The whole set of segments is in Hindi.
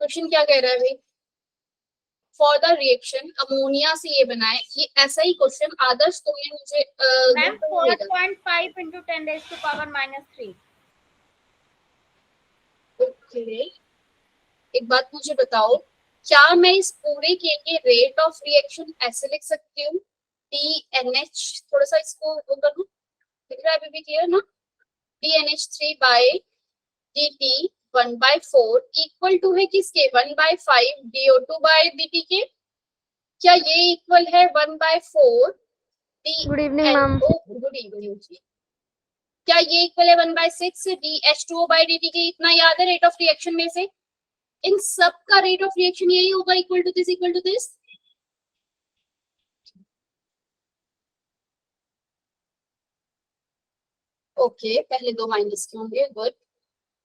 क्वेश्चन क्या कह रहा है भाई? फॉर द रिएक्शन अमोनिया से ये बनाए, ये ऐसा ही क्वेश्चन आदर्श तो ये मुझे ma'am 4.5 into 10 raised to power -3। Okay, एक बात मुझे बताओ, क्या मैं इस पूरे के लिए रेट ऑफ रिएक्शन ऐसे लिख सकती हूँ? DNH, थोड़ा सा इसको वो करूँ, दिख रहा है अभी भी क्लियर ना? DNH3 bye dt 1/4 equal to है किसके? 1/5 DO2 बाय dt के। क्या ये इक्वल है 1/4 good evening ma'am. Good evening जी। क्या ये इक्वल है 1/6 DH2O बाय dt के? इतना याद है रेट ऑफ रिएक्शन में से? इन सब का रेट ऑफ रिएक्शन यही होगा, equal to this equal to this. Okay, पहले दो माइनस के होंगे, गुड।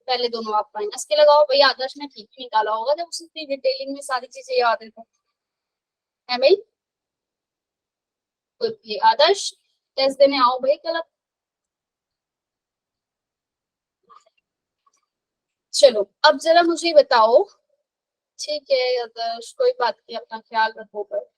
पहले दोनों आप माइनस के लगाओ भाई। आदर्श ने ठीक निकाला होगा जब उसने डिटेलिंग में सारी चीजें याद है तो, है भाई? ओके आदर्श, टेस्ट देने आओ भाई कल। चलो अब जरा मुझे बताओ, ठीक है आदर्श कोई बात नहीं, अपना ख्याल रखो पर।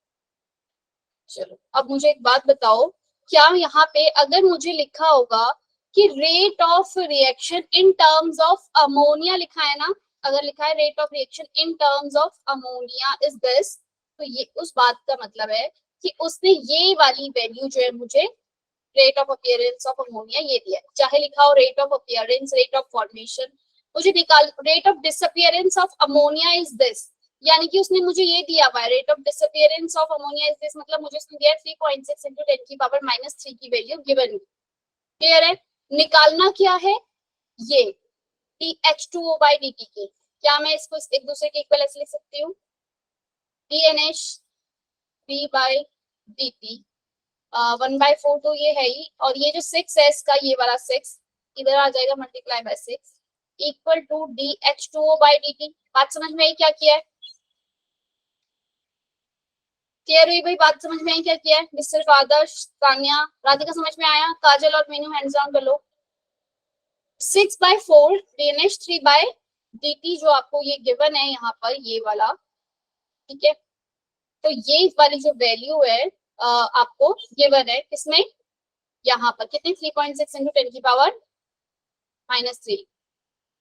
चलो अब मुझे एक बात बताओ, क्या यहाँ पे अगर मुझे लिखा होगा कि rate of reaction in terms of ammonia लिखा है ना, अगर लिखा है rate of reaction in terms of ammonia is this, तो ये उस बात का मतलब है कि उसने ये वाली वैल्यू जो है मुझे rate of appearance of ammonia ये दिया है। चाहे लिखा हो rate of appearance, rate of formation, मुझे निकाल rate of disappearance of ammonia is this, यानी कि उसने मुझे ये दिया हुआ है rate of disappearance of ammonia is this, मतलब मुझे उसने दिया 3.6 into 10 की पावर -3 की वैल्यू गिवन। क्लियर है? निकालना क्या है? ये DH2O by dt की। क्या मैं इसको एक दूसरे के इक्वल ऐसे लिख सकती हूँ? DNH3 by dt 1/4 तो ये है ही, और ये जो 6 है इसका ये वाला 6 इधर आ जाएगा multiply by 6 equal to DH2O by dt। बात समझ में आई क्या किया है? क्लियर हुई भाई? बात समझ में आई क्या किया है? सिर्फ आदर्श, तान्या, राधिका समझ में आया? काजल और मीनू हैंड्स डाउन कर लो। 6/4 DNH3 by dt जो आपको ये गिवन है यहाँ पर, ये वाला, ठीक है? तो ये वाली जो वैल्यू है आपको गिवन है किसमें? यहाँ पर कितने? 3.6 into 10 की पावर -3।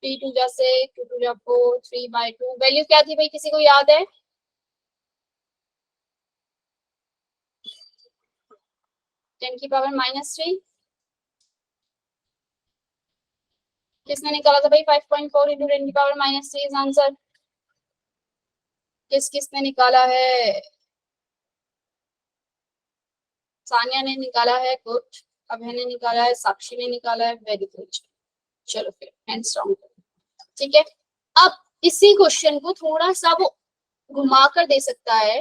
3 2 जा 6, 2 2 जा 4, 3/2 वैल्यू क्या थी भाई, किसी को याद है? 10 की पावर -3। किसने निकाला था भाई? 5.4 into 10 की पावर -3 इज आंसर। किसने निकाला है? सानिया ने निकाला है, गुड। अभय ने निकाला है, साक्षी ने निकाला है, वेरी गुड। चलो फिर हैंड्स डाउन, ठीक है? अब इसी क्वेश्चन को थोड़ा सा वो घुमा कर दे सकता है।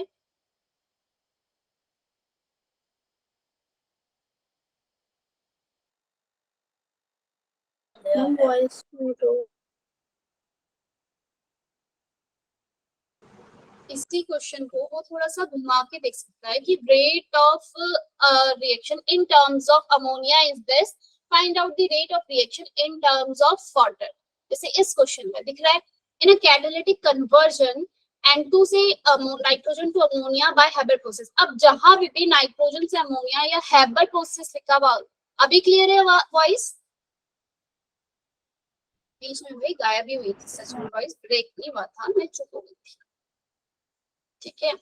इसी क्वेश्चन को वो थोड़ा सा घुमा के देख सकता है कि rate of reaction in terms of ammonia is this, find out the rate of reaction in terms of water. जैसे इस क्वेश्चन में दिख रहा है, इन अ कैटालिटिक कन्वर्जन N2 से nitrogen to ammonia by Haber process. अब जहां भी नाइट्रोजन से अमोनिया या हैबर प्रोसेस लिखा हुआ, अभी क्लियर है वॉइस? बीच में भाई गायब भी हुई थी, सच में वॉइस ब्रेक नहीं हुआ था, मैं चुप हो गई थी, ठीक है?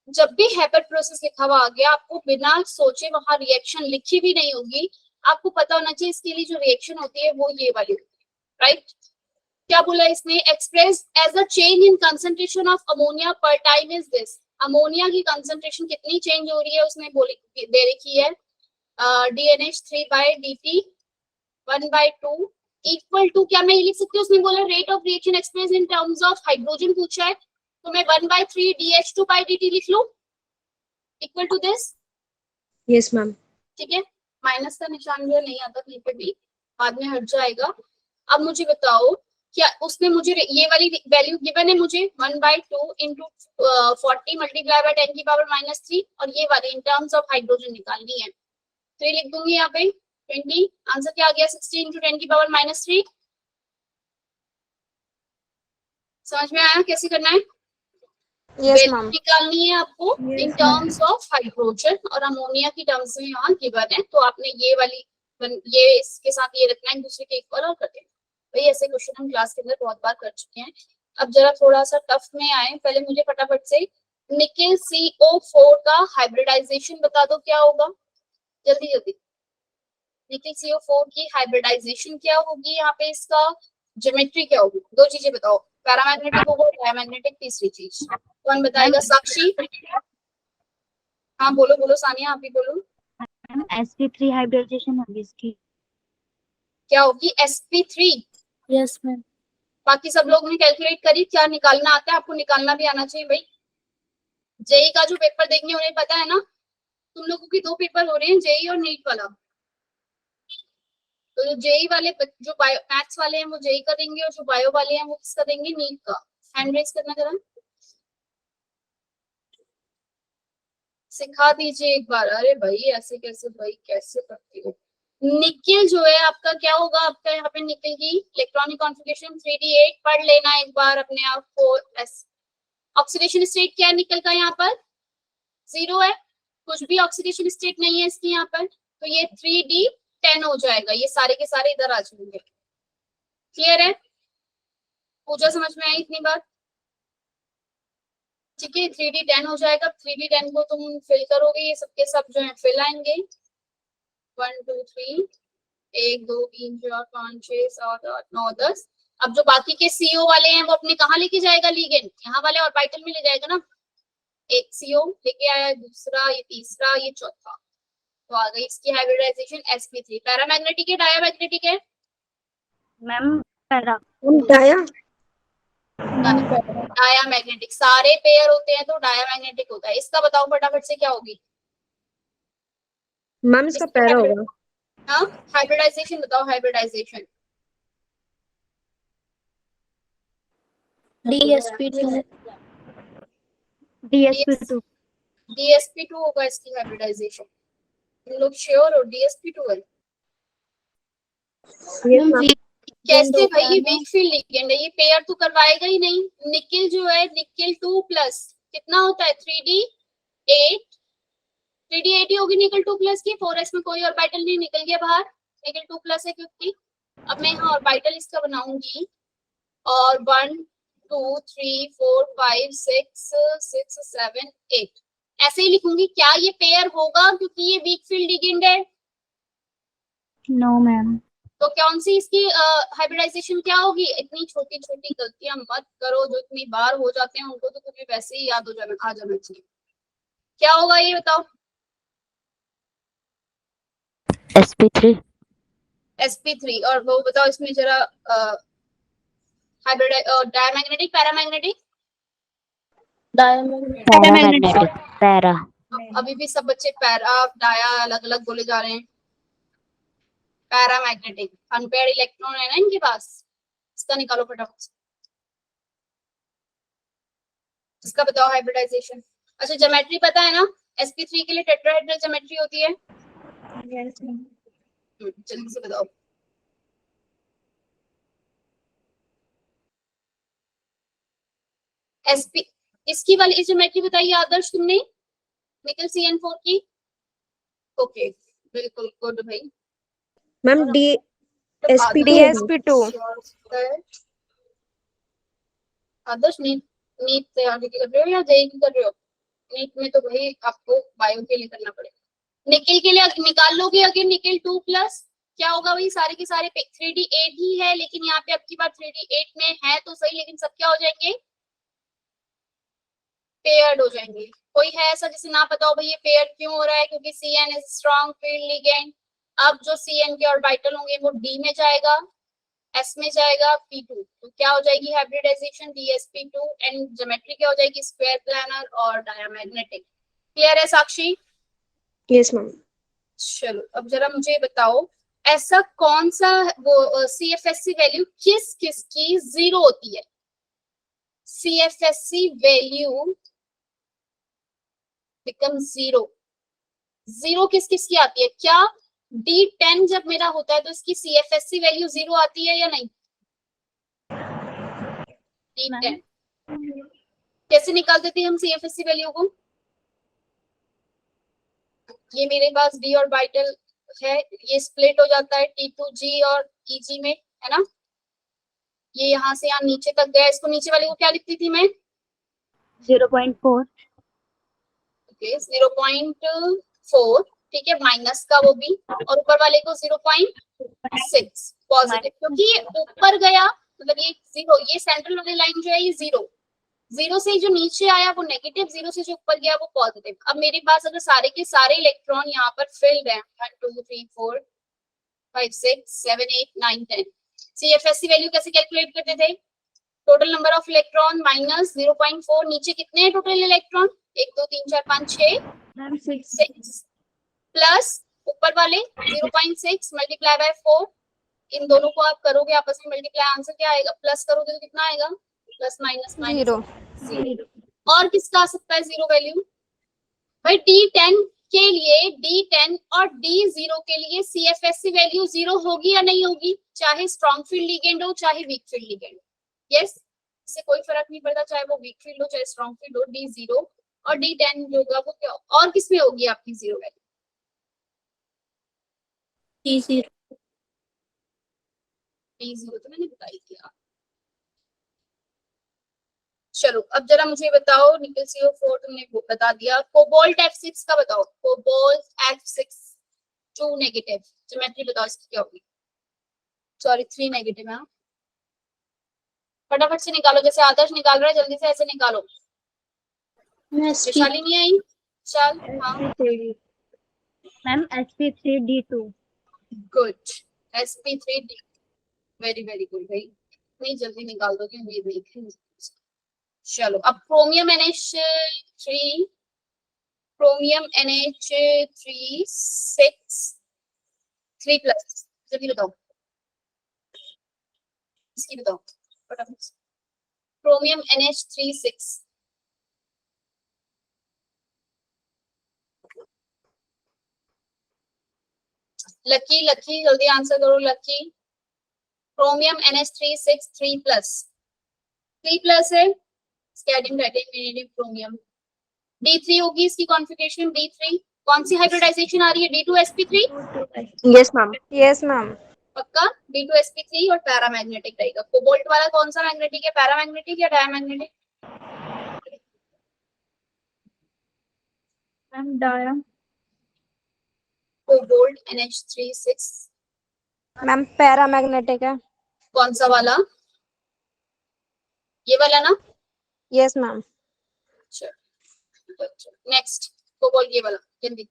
जब भी हैपर प्रोसेस लिखा हुआ आ गया, आपको बिना सोचे वहां रिएक्शन लिखी भी नहीं होगी, आपको पता होना चाहिए इसके लिए जो रिएक्शन होती है वो ये वाली होती है, राइट? क्या बोला इसने? Express as a change in concentration of ammonia per time is this. Ammonia की कंसंट्रेशन कितनी चेंज हो रही है उसने बोली दे रखी है, DNH3 by dt 1/2 equal to, क्या मैं ये लिख सकती हूँ? उसने बोला rate of reaction express in terms of hydrogen पूछा है, तो मैं 1/3 DH2 by dt लिख लूं equal to this. Yes ma'am. ठीक है, माइनस का निशान जो नहीं आता कहीं पे भी, बाद में हट जाएगा। अब मुझे बताओ, क्या उसने मुझे ये वाली वैल्यू गिवन है मुझे 1/2 into 40 मल्टीप्लाई बाय 10 की पावर -3, और ये वाली इन टर्म्स ऑफ हाइड्रोजन निकालनी है, तो ये लिख दूंगी यहाँ पे 20। आंसर क्या आ गया? 60 into 10 की पावर -3। समझ में आया कैसे करना है? Yes, value ma'am. निकालनी है आपको इन टर्म्स ऑफ हाइड्रोजन और अमोनिया की टर्म्स में यहाँ गिवन है, तो आपने ये वाली ये इसके साथ ये रखना है दूसरे के इक्वल और कर देना। भाई ऐसे क्वेश्चन हम क्लास के अंदर बहुत बार कर चुके हैं। अब जरा थोड़ा सा टफ में आए, पहले मुझे फटाफट से निकेल CO4 का हाइब्रिडाइजेशन बता दो क्या होगा, जल्दी जल्दी। निकेल CO4 की हाइब्रिडाइजेशन क्या होगी, यहाँ पे इसका ज्योमेट्री क्या होगी, दो चीजें बताओ। पैरामैग्नेटिक होगा, डायमैग्नेटिक तीसरी चीज कौन बताएगा? साक्षी। हाँ बोलो बोलो सानिया, आप ही बोलो। sp3 हाइब्रिडाइजेशन होगी इसकी। क्या होगी? sp3। Yes ma'am. बाकी सब लोग ने कैलकुलेट करी, क्या निकालना आता है? आपको निकालना भी आना चाहिए भाई। जेई का जो पेपर देंगे उन्हें पता है ना, तुम लोगों की 2 पेपर हो रहे हैं, जेई और नीट वाला। तो जो जेई वाले जो बायो मैथ्स वाले हैं वो जेई का देंगे, और जो बायो वाले हैं वो किसका देंगे? नीट का। हैंड रेज करना जरा, सिखा दीजिए एक बार। अरे भाई ऐसे कैसे भाई, कैसे करती हो? निकेल जो है आपका क्या होगा? आपका यहाँ पे निकेल की इलेक्ट्रॉनिक कॉन्फ़िगरेशन 3d8 पढ़ लेना एक बार अपने आप को। ऑक्सीडेशन स्टेट क्या है निकल का? यहाँ पर 0 है, कुछ भी ऑक्सीडेशन स्टेट नहीं है इसकी यहाँ पर, तो ये 3d10 हो जाएगा, ये सारे के सारे इधर आ जाएंगे। क्लियर है? पूजा समझ में आई इतनी बात? ठीक है, 3d10 हो जाएगा। 3d10 को तुम फिल करोगे, ये सबके सब जो है फिल आएंगे। 1 2 3 1 2 3 4 5 6 7 8 9 10। अब जो बाकी के सीओ वाले हैं वो अपने कहाँ लेके जाएगा? लिगेंड यहाँ वाले ऑर्बिटल में ले जाएगा ना। एक सीओ लेके आया, दूसरा, ये तीसरा, ये चौथा, तो आ गई इसकी हाइब्रिडाइजेशन sp3। पैरामैग्नेटिक है डायमैग्नेटिक है? Ma'am para. Daya. डायमैग्नेटिक। सारे पेयर होते हैं तो डायमैग्नेटिक होता है। इसका बताओ फटाफट से क्या होगी? Ma'am, इसका पैरा होगा. हाँ, हाइब्रिडाइजेशन बताओ, हाइब्रिडाइजेशन। dsp2 dsp2 dsp2 होगा इसकी हाइब्रिडाइजेशन। तुम लोग श्योर हो dsp2 है? Yes, ma'am. कैसे भाई? ये वीक फील्ड लिगेंड है, ये पेयर तो करवाएगा ही नहीं। निकेल जो है, निकेल 2 प्लस कितना होता है? 3d8। 3d8 ही होगी निकल 2 प्लस की। 4s में कोई ऑर्बिटल नहीं, निकल गया बाहर। निकल 2 प्लस है क्योंकि। अब मैं यहाँ ऑर्बिटल इसका बनाऊंगी, और 1 2 3 4 5 6 6 7 8 ऐसे ही लिखूंगी। क्या ये पेयर होगा क्योंकि ये वीक फील्ड लिगेंड है? No ma'am. तो कौन सी इसकी हाइब्रिडाइजेशन क्या होगी? इतनी छोटी छोटी गलतियां मत करो, जो इतनी बार हो जाते हैं उनको तो तुम्हें वैसे ही याद हो जाना, आ जाना चाहिए। क्या होगा ये बताओ? sp3 sp3। और वो बताओ इसमें जरा hybrid diamagnetic paramagnetic? Paramagnetic para. अभी भी सब बच्चे पैरा डाया अलग अलग बोले जा रहे हैं। पैरामैग्नेटिक अनपेयर्ड इलेक्ट्रॉन है ना इनके पास, इसका निकालो फटाफट से। इसका बताओ हाइब्रिडाइजेशन। अच्छा ज्योमेट्री पता है ना? sp3 के लिए टेट्राहेड्रल ज्योमेट्री होती है। जल्दी से बताओ। sp इसकी वाली ज्योमेट्री बताइए आदर्श तुमने, निकल CN4 की। ओके बिल्कुल गुड भाई। Ma'am, DSP2. आदर्श नीट नीट तैयार कर रहे हो या जेई की कर रहे हो? नीट में तो भाई आपको बायो के लिए करना पड़ेगा। निकेल के लिए निकाल लोगे अगर निकेल 2 प्लस क्या होगा? वही सारे के सारे 3d8 ही है, लेकिन यहाँ पे अब की बार 3d8 में है तो सही, लेकिन सब क्या हो जाएंगे? पेयर्ड हो जाएंगे। कोई है ऐसा जिसे ना पता हो भाई ये पेयर क्यों हो रहा है? क्योंकि CN is strong field ligand. अब जो CN के ऑर्बिटल होंगे वो D में जाएगा, S में जाएगा, P2, तो क्या हो जाएगी हाइब्रिडाइजेशन? dsp2। एंड ज्योमेट्री क्या हो जाएगी? स्क्वायर प्लानर और डायमैग्नेटिक। क्लियर है साक्षी? Yes, ma'am. चलो अब जरा मुझे बताओ, ऐसा कौन सा वो CFSC वैल्यू किस किस की 0 होती है? CFSC value become 0। 0 किस किस की आती है? क्या D10 जब मेरा होता है तो इसकी CFSC वैल्यू 0 आती है या नहीं? D10 कैसे निकालते थे हम CFSC वैल्यू को? ये मेरे पास D ऑर्बिटल है, ये स्प्लिट हो जाता है T2G और EG में, है ना? ये यहाँ से यहाँ नीचे तक गया, इसको नीचे वाले को क्या लिखती थी मैं? 0.4. ओके 0.4, ठीक है, माइनस का वो भी, और ऊपर वाले को 0.6 पॉजिटिव, क्योंकि ये ऊपर गया मतलब ये जीरो, ये सेंट्रल वाली लाइन जो है ये जीरो, जीरो से जो नीचे आया वो नेगेटिव, जीरो से जो ऊपर गया वो पॉजिटिव। अब मेरे पास अगर सारे के सारे इलेक्ट्रॉन यहाँ पर फिल्ड हैं 1 2 3 4 5 6 7 8 9 10, CFSC वैल्यू कैसे कैलकुलेट करते थे? Total number of electron minus 0.4, नीचे कितने हैं टोटल इलेक्ट्रॉन? 1 2 3 4 5 6 6 प्लस ऊपर वाले 0.6 मल्टीप्लाई बाय 4, इन दोनों को आप करोगे आपस में मल्टीप्लाई, आंसर क्या आएगा? प्लस करोगे तो कितना आएगा? Plus minus minus zero. और किसका आ सकता है जीरो वैल्यू? भाई D10 के लिए, D10 और D0 के लिए CFSC वैल्यू जीरो होगी या नहीं होगी, चाहे स्ट्रॉन्ग फील्ड लिगेंड हो चाहे वीक फील्ड लिगेंड हो? यस, इससे कोई फर्क नहीं पड़ता चाहे वो वीक फील्ड हो चाहे स्ट्रॉन्ग फील्ड हो। D0 और D10 जो होगा वो क्या, और किसमें होगी आपकी जीरो वैल्यू? D0 तो मैंने बताई थी। चलो अब जरा मुझे बताओ, निकल CO4 तुमने वो बता दिया, कोबाल्ट F6 का बताओ, कोबाल्ट F6 2 नेगेटिव, ज्योमेट्री बताओ इसकी क्या होगी? सॉरी 3 नेगेटिव है, फटाफट से निकालो, जैसे आदर्श निकाल रहा है जल्दी से ऐसे निकालो। वैशाली नहीं आई? चल हाँ ma'am sp3d2. Good, sp3d, very very good भाई, इतनी जल्दी निकाल दोगे ये देखें। चलो अब chromium NH3, chromium NH3 6 3 plus, जल्दी बताओ इसकी बताओ फटाफट से। क्रोमियम NH3 6 लकी लकी जल्दी आंसर करो lucky. Chromium NH3 6 3 plus, 3 plus है, स्कैडियम टाइटेनियम क्रोमियम। D3 होगी इसकी कॉन्फ़िगरेशन, D3 कौन सी हाइब्रिडाइजेशन आ रही है? D2sp3 Yes, ma'am. Yes, ma'am. पक्का, D2sp3 और पैरामैग्नेटिक रहेगा। कोबाल्ट वाला कौन सा मैग्नेटिक है, पैरामैग्नेटिक या diamagnetic? Ma'am dia. Cobalt NH3 6 ma'am paramagnetic है। कौन सा वाला? ये वाला ना? Yes, ma'am. नेक्स्ट कोबाल्ट ये वाला जल्दी।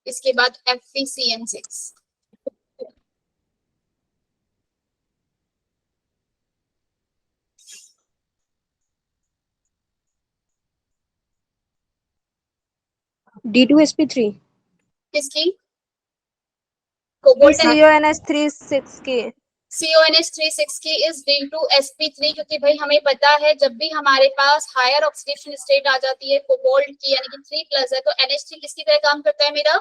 इसके बाद FeCN6 D2sp3 किसकी? कोबाल्ट CONH36 की। CONH36 की इज D2sp3, क्योंकि भाई हमें पता है जब भी हमारे पास हायर ऑक्सीडेशन स्टेट आ जाती है कोबाल्ट की, यानी कि 3 प्लस है, तो NH3 किसकी तरह काम करता है मेरा?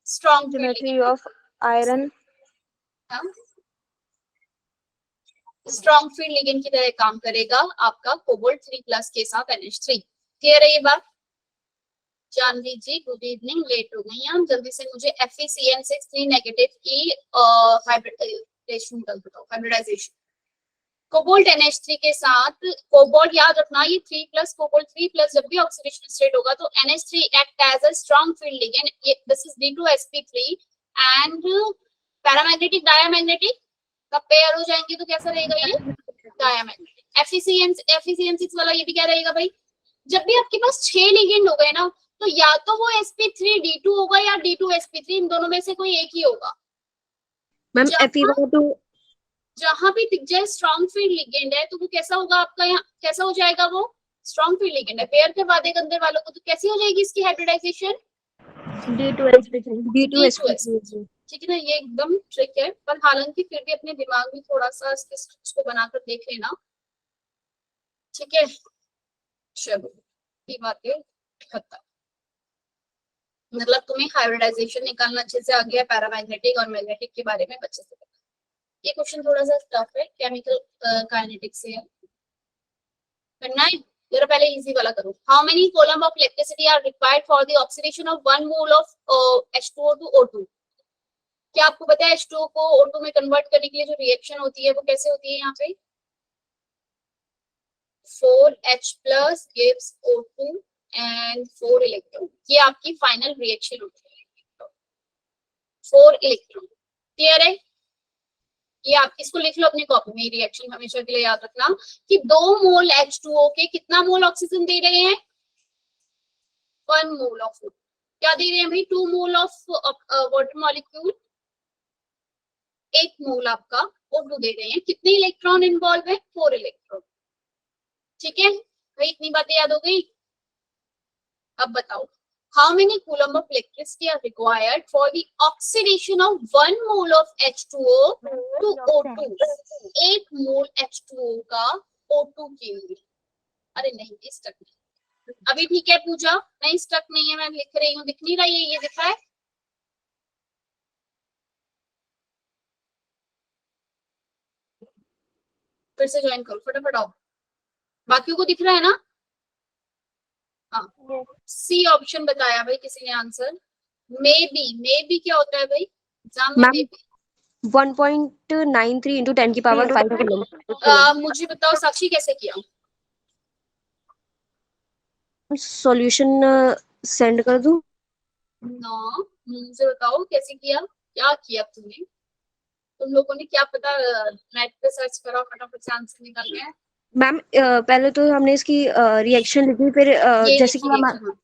Strong geometry of iron. Strong field ligand की तरह काम करेगा आपका कोबाल्ट 3 प्लस के साथ NH3। क्लियर है ये बात? जानवी जी गुड इवनिंग, लेट हो गई हम, जल्दी से मुझे FeCN6 3 नेगेटिव की हाइब्रिडाइजेशन बताओ, हाइब्रिडाइजेशन कोबाल्ट NH3 के साथ। कोबाल्ट याद रखना ये 3 प्लस, कोबाल्ट 3 प्लस जब भी ऑक्सीडेशन स्टेट होगा तो NH3 act as a strong field ligand, this is D2sp3 and paramagnetic diamagnetic का पेयर हो जाएंगे तो कैसा रहेगा ये? डायमैग्नेटिक। FeCN6 वाला ये भी क्या रहेगा भाई? जब भी आपके पास 6 लिगेंड हो गए ना, तो या तो वो sp3d2 होगा या D2sp3, इन दोनों में से कोई एक ही होगा। मैम Fe2 जहां भी दिख जाए स्ट्रॉन्ग फील्ड लिगेंड है तो वो कैसा होगा आपका, यहाँ कैसा हो जाएगा? वो स्ट्रॉन्ग फील्ड लिगेंड है। पेयर के बाद एक अंदर वालों को तो कैसी हो जाएगी इसकी हाइब्रिडाइजेशन? D2sp3 ठीक है ना, ये एकदम ट्रिक है, पर हालांकि फिर भी अपने दिमाग में थोड़ा सा इसको बनाकर देख लेना, ठीक है? चलो ये बात है खत्म। मतलब तुम्हें हाइब्रिडाइजेशन निकालना अच्छे से आ गया, पैरामैग्नेटिक और मैग्नेटिक के बारे में अच्छे से। ये क्वेश्चन थोड़ा सा टफ है, केमिकल काइनेटिक्स से है, करना है। जरा पहले इजी वाला करो। How many coulomb of electricity are required for the oxidation of 1 mole of H2O to O2? क्या आपको पता है H2O को O2 में कन्वर्ट करने के लिए जो रिएक्शन होती है वो कैसे होती है? यहाँ पे 4H plus gives O2 and 4 electron. ये आपकी फाइनल रिएक्शन होती है, 4 इलेक्ट्रॉन। क्लियर है? ये आप इसको लिख लो अपनी कॉपी में, रिएक्शन हमेशा के लिए याद रखना कि 2 मोल H2O के कितना मोल ऑक्सीजन दे रहे हैं? 1 मोल ऑफ O2। क्या दे रहे हैं भाई? 2 मोल ऑफ वाटर मॉलिक्यूल, 1 मोल आपका O2 दे रहे हैं। कितने इलेक्ट्रॉन इन्वॉल्व है? 4 इलेक्ट्रॉन। ठीक है भाई, इतनी बातें याद हो गई। अब बताओ, how many coulomb of electricity are required for the oxidation of 1 mole of H2O to O2? 1 mole H2O का O2 के लिए। अरे नहीं, स्टक नहीं अभी। ठीक है पूजा, नहीं स्टक नहीं है, मैं लिख रही हूँ, दिख नहीं रही है? ये दिख रहा है? फिर से ज्वाइन करो फटाफट आओ। बाकियों को दिख रहा है ना? हाँ, सी ऑप्शन बताया भाई किसी ने आंसर। मे बी क्या होता है भाई एग्जाम में? मैम 1.93 into 10 की पावर 5 कूलम। मुझे बताओ साक्षी कैसे किया? सॉल्यूशन सेंड कर दूं? ना, मुझे बताओ कैसे किया, क्या किया तुमने? तुम लोगों ने क्या पता नेट पे सर्च करा, फटाफट से आंसर निकाल गए? मैम पहले तो हमने इसकी रिएक्शन लिखी, फिर ये जैसे कि लिखी हमारा reaction,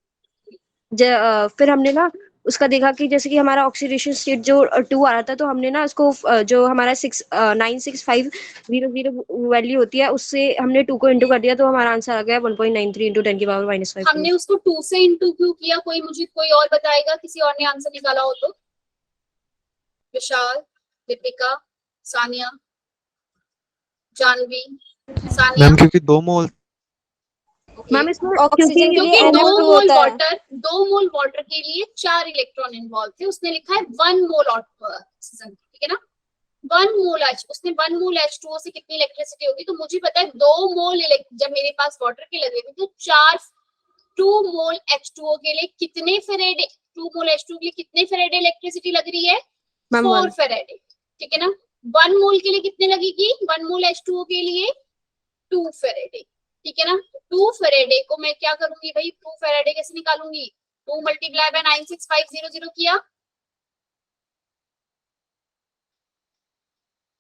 फिर हमने ना उसका देखा कि जैसे कि हमारा ऑक्सीडेशन स्टेट जो 2 आ रहा था, तो हमने ना उसको जो हमारा 96500 वैल्यू होती है उससे हमने 2 को इंटू कर दिया, तो हमारा आंसर आ गया 1.93 इंटू 10 की पावर -5। हमने उसको 2 से इंटू क्यों किया? कोई और बताएगा? किसी और ने आंसर निकाला हो तो? विशाल, दीपिका, सानिया, जानवी, सानिया। मैम क्योंकि 2 मोल मैम इसमें ऑक्सीजन के क्योंकि लिए 2 NO2 मोल होता है। वाटर 2 मोल वाटर के लिए 4 इलेक्ट्रॉन इन्वॉल्व थे, उसने लिखा है 1 मोल ऑक्सीजन। ठीक है ना? 1 मोल H, उसने 1 मोल H2O से कितनी इलेक्ट्रिसिटी होगी? तो मुझे पता है 2 मोल जब मेरे पास वाटर के लगे थे तो 2 मोल H2O के लिए कितने फेरेडे, 2 मोल H2O के लिए कितने फेरेडे इलेक्ट्रिसिटी लग रही है? 4 फेरेडे। ठीक है ना? 1 मोल के लिए कितने लगेगी? 1 मोल H2O के लिए 2 फेरेडे। ठीक है ना? 2 फेरेडे को मैं क्या करूंगी भाई? 2 फेरेडे कैसे निकालूंगी? 2 मल्टीप्लाई बाय 96500 किया,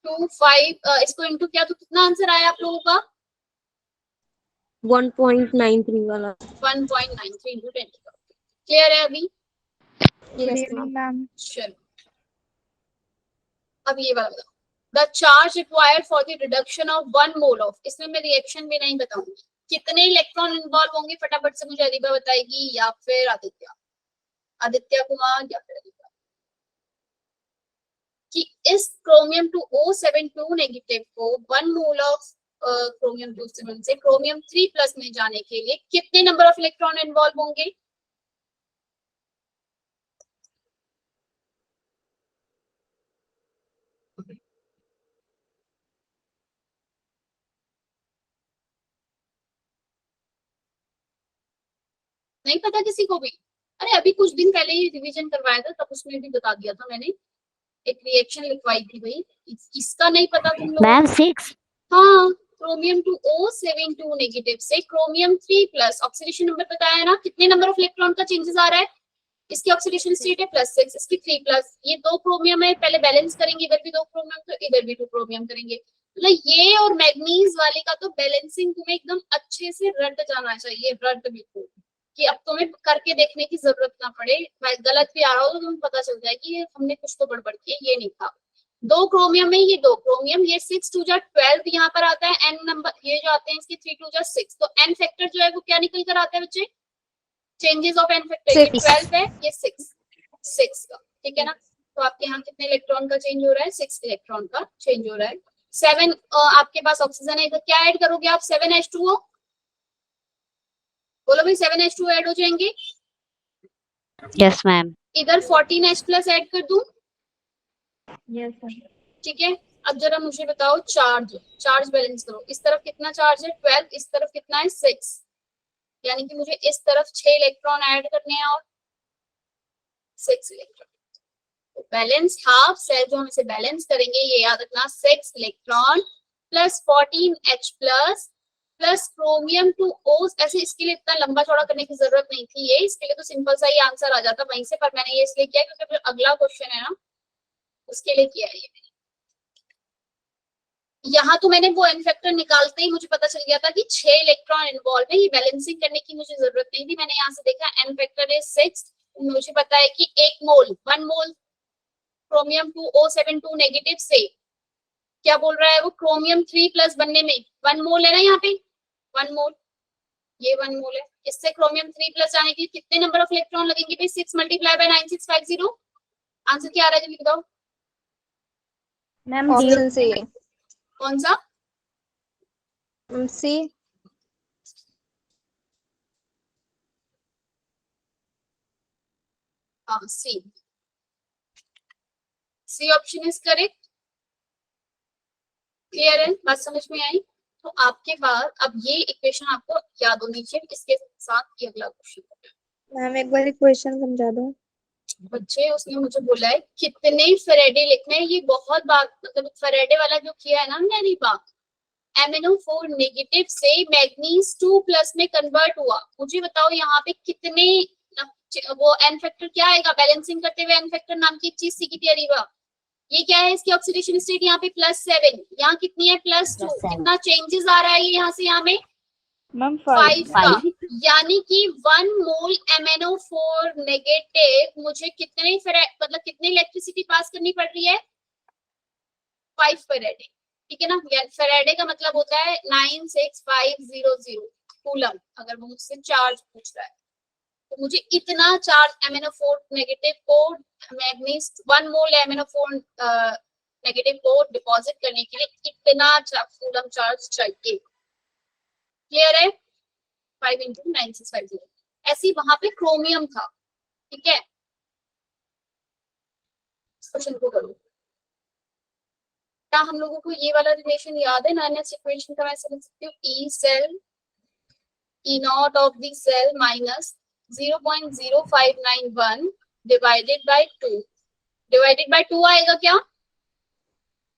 25 इसको इंटू किया तो कितना आंसर आया आप लोगों का? 1.93 वाला। 1.93 इंटू 10। क्लियर है अभी? मैम चलो अब ये वाला बताओ। The charge required for the reduction of 1 mole of, इसमें मैं रिएक्शन भी नहीं बताऊंगी। कितने इलेक्ट्रॉन इन्वॉल्व होंगे फटाफट से मुझे अरीबा बताएगी, या फिर आदित्य कुमार, या फिर अरीबा। कि इस क्रोमियम 2O72 नेगेटिव को 1 मोल ऑफ क्रोमियम 2 से क्रोमियम 3+ में जाने के लिए कितने नंबर ऑफ इलेक्ट्रॉन इन्वॉल्व होंगे? नहीं पता किसी को भी? अरे अभी कुछ दिन पहले ही रिवीजन करवाया था, तब उसमें भी बता दिया था मैंने, एक रिएक्शन लिखवाई थी भाई। इसका नहीं पता तुम लोग? मैम 6। हाँ, क्रोमियम 2O72 नेगेटिव से क्रोमियम 3+, ऑक्सीडेशन नंबर बताया है ना? कितने नंबर ऑफ इलेक्ट्रॉन का चेंजेस आ रहा है? इसकी ऑक्सीडेशन स्टेट है +6, इसकी 3+। ये 2 क्रोमियम है, पहले बैलेंस करेंगे, इधर भी 2 क्रोमियम तो इधर भी 2 क्रोमियम करेंगे। मतलब ये और मैग्नीज वाले का तो बैलेंसिंग तुम्हें एकदम अच्छे से रट जाना चाहिए, रट बिल्कुल, कि अब तुम्हें करके देखने की जरूरत ना पड़े। गलत भी आ रहा हो तो तुम्हें पता चल जाए कि हमने कुछ तो गड़बड़ की, ये नहीं था। 2 क्रोमियम है, ये 2 क्रोमियम, ये 6 2 12 यहाँ पर आता है। n नंबर ये जो आते हैं इसके 3 2 6, तो n फैक्टर जो है वो क्या निकल कर आता है बच्चे? चेंजेस ऑफ n फैक्टर, ये 12 है, ये 6 का। ठीक है ना? तो आपके यहाँ कितने इलेक्ट्रॉन का चेंज हो रहा है? 6 इलेक्ट्रॉन का चेंज हो रहा है। 7 आपके पास ऑक्सीजन है, इधर क्या ऐड करोगे आप? 7H2O। बोलो भाई 7H2O ऐड हो जाएंगे। Yes, ma'am. इधर 14H प्लस ऐड कर दूं, Yes, sir. ठीक है। अब जरा मुझे बताओ चार्ज बैलेंस करो। इस तरफ कितना चार्ज है 12, इस तरफ कितना है 6, यानी कि मुझे इस तरफ 6 इलेक्ट्रॉन ऐड करने हैं और 6 इलेक्ट्रॉन। तो बैलेंस हाफ सेल जो हम इसे बैलेंस करेंगे, ये याद रखना 6 electron plus 14H plus plus chromium 2 O। ऐसे इसके लिए इतना लंबा चौड़ा करने की जरूरत नहीं थी, ये इसके लिए तो सिंपल सा ही आंसर आ जाता वहीं से, पर मैंने ये इसलिए किया क्योंकि फिर अगला क्वेश्चन है ना, उसके लिए किया है ये। यहाँ तो मैंने वो एन फैक्टर निकालते ही मुझे पता चल गया था कि 6 इलेक्ट्रॉन इन्वॉल्व है, ये बैलेंसिंग करने की मुझे जरूरत नहीं थी। मैंने यहाँ से देखा एन फैक्टर इज 6, मुझे पता है कि 1 मोल क्रोमियम 2O72 नेगेटिव से क्या बोल रहा है वो, क्रोमियम 3 प्लस बनने में 1 मोल है ना, यहाँ पे 1 मोल, ये 1 मोल है। इससे क्रोमियम 3 प्लस जाने के लिए कितने नंबर ऑफ इलेक्ट्रॉन लगेंगे भाई, 6 मल्टीप्लाई बाय 9650। आंसर क्या आ रहा है जल्दी बताओ। Ma'am, option C. कौन सा? सी। हाँ C option is correct. Clear है, बात समझ में आई? तो आपके बाद अब ये इक्वेशन आपको याद होनी चाहिए, इसके साथ ये अगला क्वेश्चन। मैम एक बार क्वेश्चन समझा दो। बच्चे उसने मुझे बोला है कितने फेरेडे लिखने हैं, ये बहुत बार मतलब फेरेडे वाला जो किया है ना मैंने बात, MnO4 नेगेटिव से मैग्नीज 2 प्लस में कन्वर्ट हुआ। मुझे बताओ यहाँ पे कितने वो एन फैक्टर क्या आएगा, बैलेंसिंग करते हुए एन फैक्टर नाम की एक चीज सीखी थी अरीबा, ये क्या है, इसकी ऑक्सीडेशन स्टेट यहाँ पे +7, यहाँ कितनी है +2, कितना चेंजेस आ रहा है ये यहाँ से यहाँ में मैम 5 का, यानी कि 1 मोल MnO4 नेगेटिव मुझे कितने मतलब कितनी इलेक्ट्रिसिटी पास करनी पड़ रही है, 5 फेरेडे, ठीक है ना। फेरेडे का मतलब होता है 96500 कूलम, अगर वो मुझसे चार्ज पूछ रहा है तो मुझे इतना चार्ज MnO4 नेगेटिव को मैग्नीज 1 मोल MnO4 नेगेटिव को डिपॉजिट करने के लिए इतना कूलम चार्ज चाहिए। क्लियर है? 5 × 9650। ऐसी वहां पे क्रोमियम था, ठीक है। क्वेश्चन को करो, क्या हम लोगों को ये वाला रिलेशन याद है? नाइनस इक्वेशन का मैं समझ सकती हूँ, E cell E naught of the cell minus 0.0591 divided by 2, divided by 2 आएगा क्या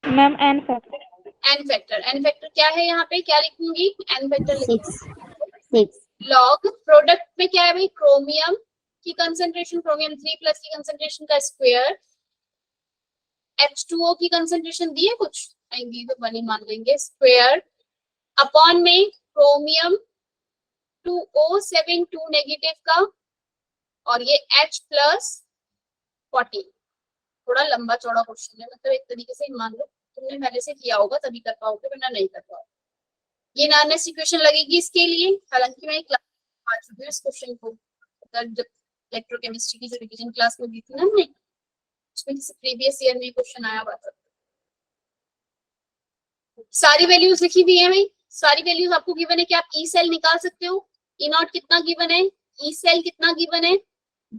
ma'am N factor. N factor क्या है यहाँ पे, क्या लिखूंगी, एन फैक्टर लिखूंगी 6 लॉग प्रोडक्ट में क्या है भाई, क्रोमियम की कंसंट्रेशन, क्रोमियम 3 प्लस की कंसंट्रेशन का स्क्वायर, H2O की कंसंट्रेशन दी है कुछ नहीं दी तो बनी मान लेंगे, स्क्वायर अपॉन में क्रोमियम 2O72 नेगेटिव का और ये H प्लस 40। थोड़ा लंबा चौड़ा क्वेश्चन है, मतलब एक तरीके से मान लो तुमने पहले से किया होगा तभी कर पाओगे, वरना नहीं कर पाओगे। ये नार्नेस इक्वेशन लगेगी इसके लिए, हालांकि मैं क्लास आ चुकी हूँ इस क्वेश्चन को, जब इलेक्ट्रोकेमिस्ट्री की जो रिवीजन क्लास में दी थी ना हमने, उसमें प्रीवियस ईयर में क्वेश्चन आया हुआ था। सारी वैल्यूज लिखी हुई है भाई, सारी वैल्यूज आपको गिवन है कि आप ई सेल निकाल सकते हो। ई नॉट कितना गिवन है, ई सेल कितना गिवन है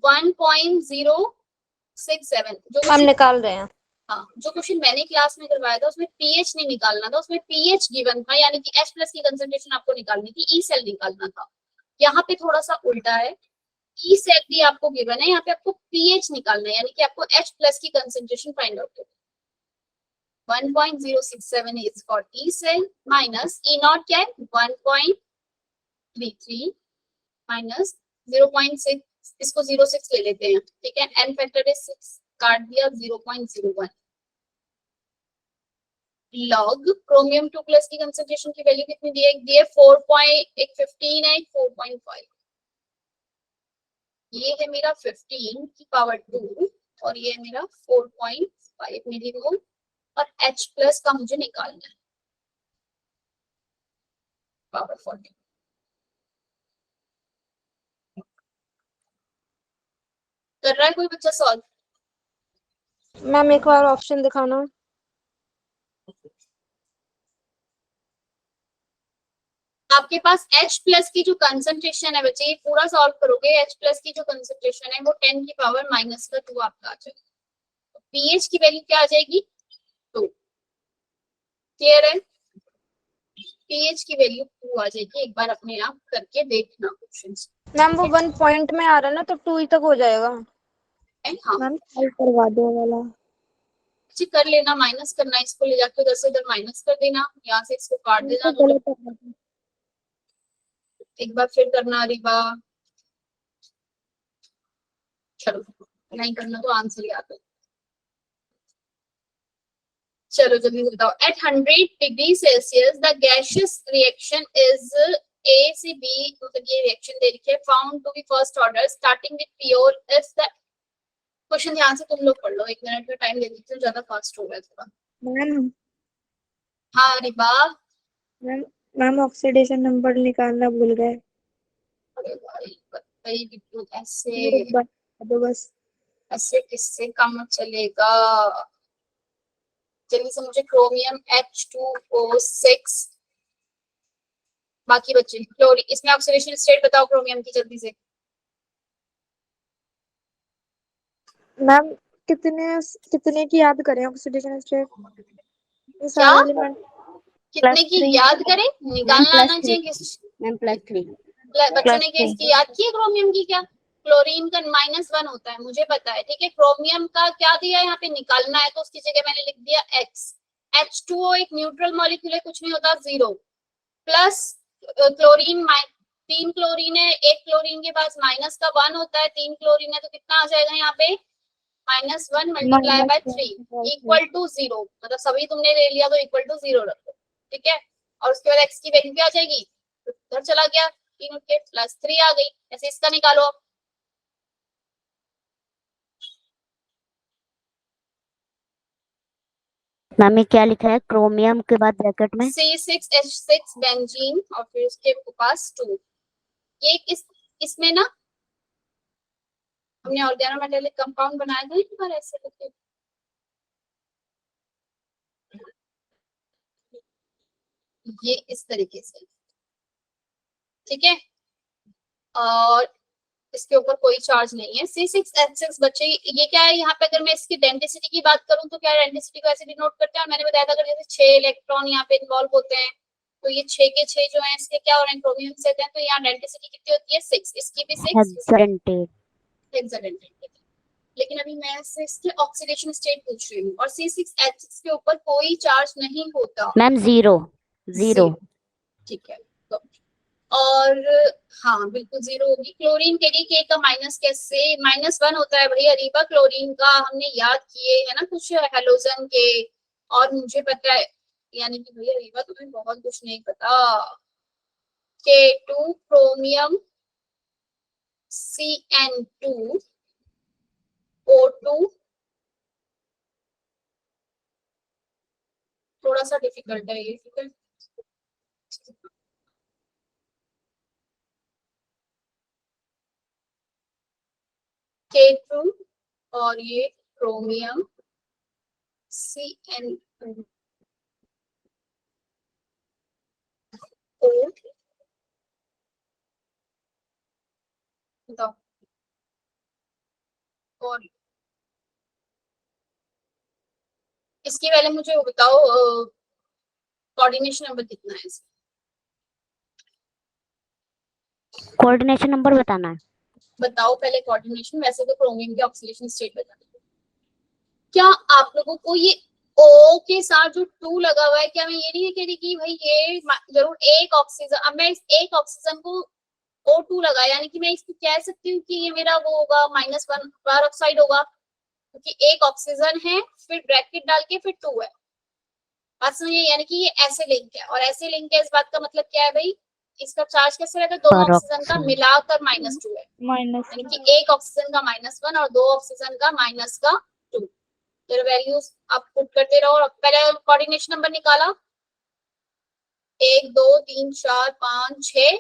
1.067, जो हम निकाल रहे हैं। हाँ, जो क्वेश्चन मैंने क्लास में करवाया था उसमें पीएच नहीं निकालना था, उसमें पीएच गिवन था, यानी कि H प्लस की कंसंट्रेशन आपको निकालनी थी, ई सेल निकालना था। यहाँ पे थोड़ा सा उल्टा है, ई सेल भी आपको गिवन है, यहाँ पे आपको पीएच निकालना है, यानी कि आपको H प्लस की कंसंट्रेशन फाइंड आउट करनी है। 1.067 is for E cell minus E naught क्या है 1.33 minus 0.6, इसको 0.6 ले लेते हैं, ठीक है। n फैक्टर इज 6, काट दिया 0.01 लॉग क्रोमियम 2 प्लस की कंसंट्रेशन की वैल्यू कितनी दी है 4.15 है 4.5, ये है मेरा 15 की पावर 2 और ये है मेरा 4.5 मिलीमोल और H प्लस का मुझे निकालना है पावर 40। कर रहा है कोई बच्चा सॉल्व? मैम एक बार ऑप्शन दिखाना। आपके पास H प्लस की जो कंसंट्रेशन है बच्चे, ये पूरा सॉल्व करोगे, H प्लस की जो कंसंट्रेशन है वो 10 की पावर माइनस का 2 आपका आ जाएगा। पीएच की वैल्यू क्या आ जाएगी 2। क्लियर है? पीएच की वैल्यू 2 आ जाएगी। एक बार अपने आप करके देखना क्वेश्चंस। मैम वो 1 पॉइंट में आ रहा है ना, तो 2 ही तक हो जाएगा। हाँ मैम सॉल्व करवा दो वाला। जी कर लेना, माइनस करना, इसको ले जाके उधर से उधर माइनस कर देना, यहाँ से इसको काट देना। तो गलत है। एक बार फिर करना रिबा, चलो नहीं करना तो आंसर याद है। चलो जल्दी बताओ। At 100 degree Celsius the gaseous reaction is A से बी, मतलब ये रिएक्शन दे रखी है, found to be first order starting with pure if the. Question ध्यान से तुम लोग पढ़ लो, 1 मिनट का टाइम दे देती हूँ, ज्यादा फास्ट हो गया थोड़ा। मैम हाँ Riba. Ma'am ma'am oxidation number निकालना भूल गए। अरे भाई बिल्कुल ऐसे एक बार बता दो बस। ऐसे किससे काम चलेगा। जल्दी से मुझे क्रोमियम H2O6, बाकी बच्चे क्लोरीन, इसमें ऑक्सीडेशन स्टेट बताओ क्रोमियम की जल्दी से। मैम कितने कितने की याद करें ऑक्सीडेशन स्टेट? ये क्या सारे एलिमेंट कितने की याद करें, निकालना आना चाहिए किस मैम +3 बच्चों ने क्या इसकी याद की है क्रोमियम की? क्या क्लोरीन का -1 होता है, मुझे पता है, ठीक है। क्रोमियम का क्या दिया है यहाँ पे, निकालना है, तो उसकी जगह मैंने लिख दिया X। H2O एक न्यूट्रल मॉलिक्यूल है, कुछ नहीं होता, 0 प्लस क्लोरीन 3 क्लोरीन है, एक क्लोरीन के पास माइनस का 1 होता है, 3 क्लोरीन है, तो कितना आ जाएगा यहाँ पे -1 मल्टीप्लाई बाय 3 इक्वल टू 0। मतलब सभी तुमने ले लिया तो इक्वल टू 0 रखो, ठीक है। और उसके बाद X की वैल्यू क्या आ जाएगी, उधर चला गया 3 के +3 आ गई। ऐसे इसका निकालो आप। मैम ये क्या लिखा है क्रोमियम के बाद ब्रैकेट में? C6H6 बेंजीन और फिर उसके पास 2। ये इसमें ना हमने ऑर्गेनोमेटेलिक कंपाउंड बनाया था एक बार ऐसे करके, ये इस तरीके से, ठीक है। और इसके ऊपर कोई चार्ज नहीं है। C6H6 बच्चे ये क्या है, यहाँ पे अगर मैं इसकी डेंसिटी की बात करूं तो क्या डेंसिटी को ऐसे डिनोट करते हैं, और मैंने बताया था अगर जैसे 6 इलेक्ट्रॉन यहाँ पे इन्वॉल्व होते हैं तो ये 6 के 6 जो है इसके क्या हो रहे हैं, क्रोमियम से हैं, तो यहाँ डेंसिटी कितनी होती है 6, इसकी भी 6 हेक्साडेंटेट। लेकिन अभी मैं इसके ऑक्सीडेशन स्टेट पूछ रही हूँ, और C6H6 के ऊपर कोई चार्ज नहीं होता मैम 0 ठीक है। तो और हाँ बिल्कुल 0 होगी। क्लोरीन के लिए K का माइनस कैसे -1 होता है भैया रीबा, क्लोरीन का हमने याद किए है ना कुछ हेलोजन के, और मुझे पता है, यानी कि भैया रीबा तुम्हें बहुत कुछ नहीं पता। K2 क्रोमियम CN2 O2, थोड़ा सा डिफिकल्ट है ये, ठीक है। K2 और ये क्रोमियम CN2 O, बताओ। और इसकी पहले मुझे वो बताओ कोऑर्डिनेशन नंबर कितना है इसका? कोऑर्डिनेशन नंबर बताना है। बताओ पहले कोऑर्डिनेशन, वैसे तो क्रोमियम के ऑक्सीडेशन स्टेट बता दो। क्या आप लोगों को ये O के साथ जो 2 लगा हुआ है, क्या मैं ये नहीं कह रही कि भाई ये जरूर एक ऑक्सीजन, अब मैं इस एक ऑक्सीजन को O2 लगा, यानी कि मैं इसको कह सकती हूँ कि ये मेरा वो होगा -1 बार ऑक्साइड होगा, क्योंकि एक ऑक्सीजन है फिर ब्रैकेट डाल के फिर 2 है। बात समझिए, यानी कि ये ऐसे लिंक है और ऐसे लिंक है, इस बात का मतलब क्या है भाई, इसका चार्ज कैसे रहेगा, दोनों ऑक्सीजन का मिलाकर -2 है, यानी कि एक ऑक्सीजन का -1 और 2 ऑक्सीजन का -2। फिर वैल्यूज आप पुट करते रहो, और पहले कोऑर्डिनेशन नंबर निकाला 1 2 3 4 5 6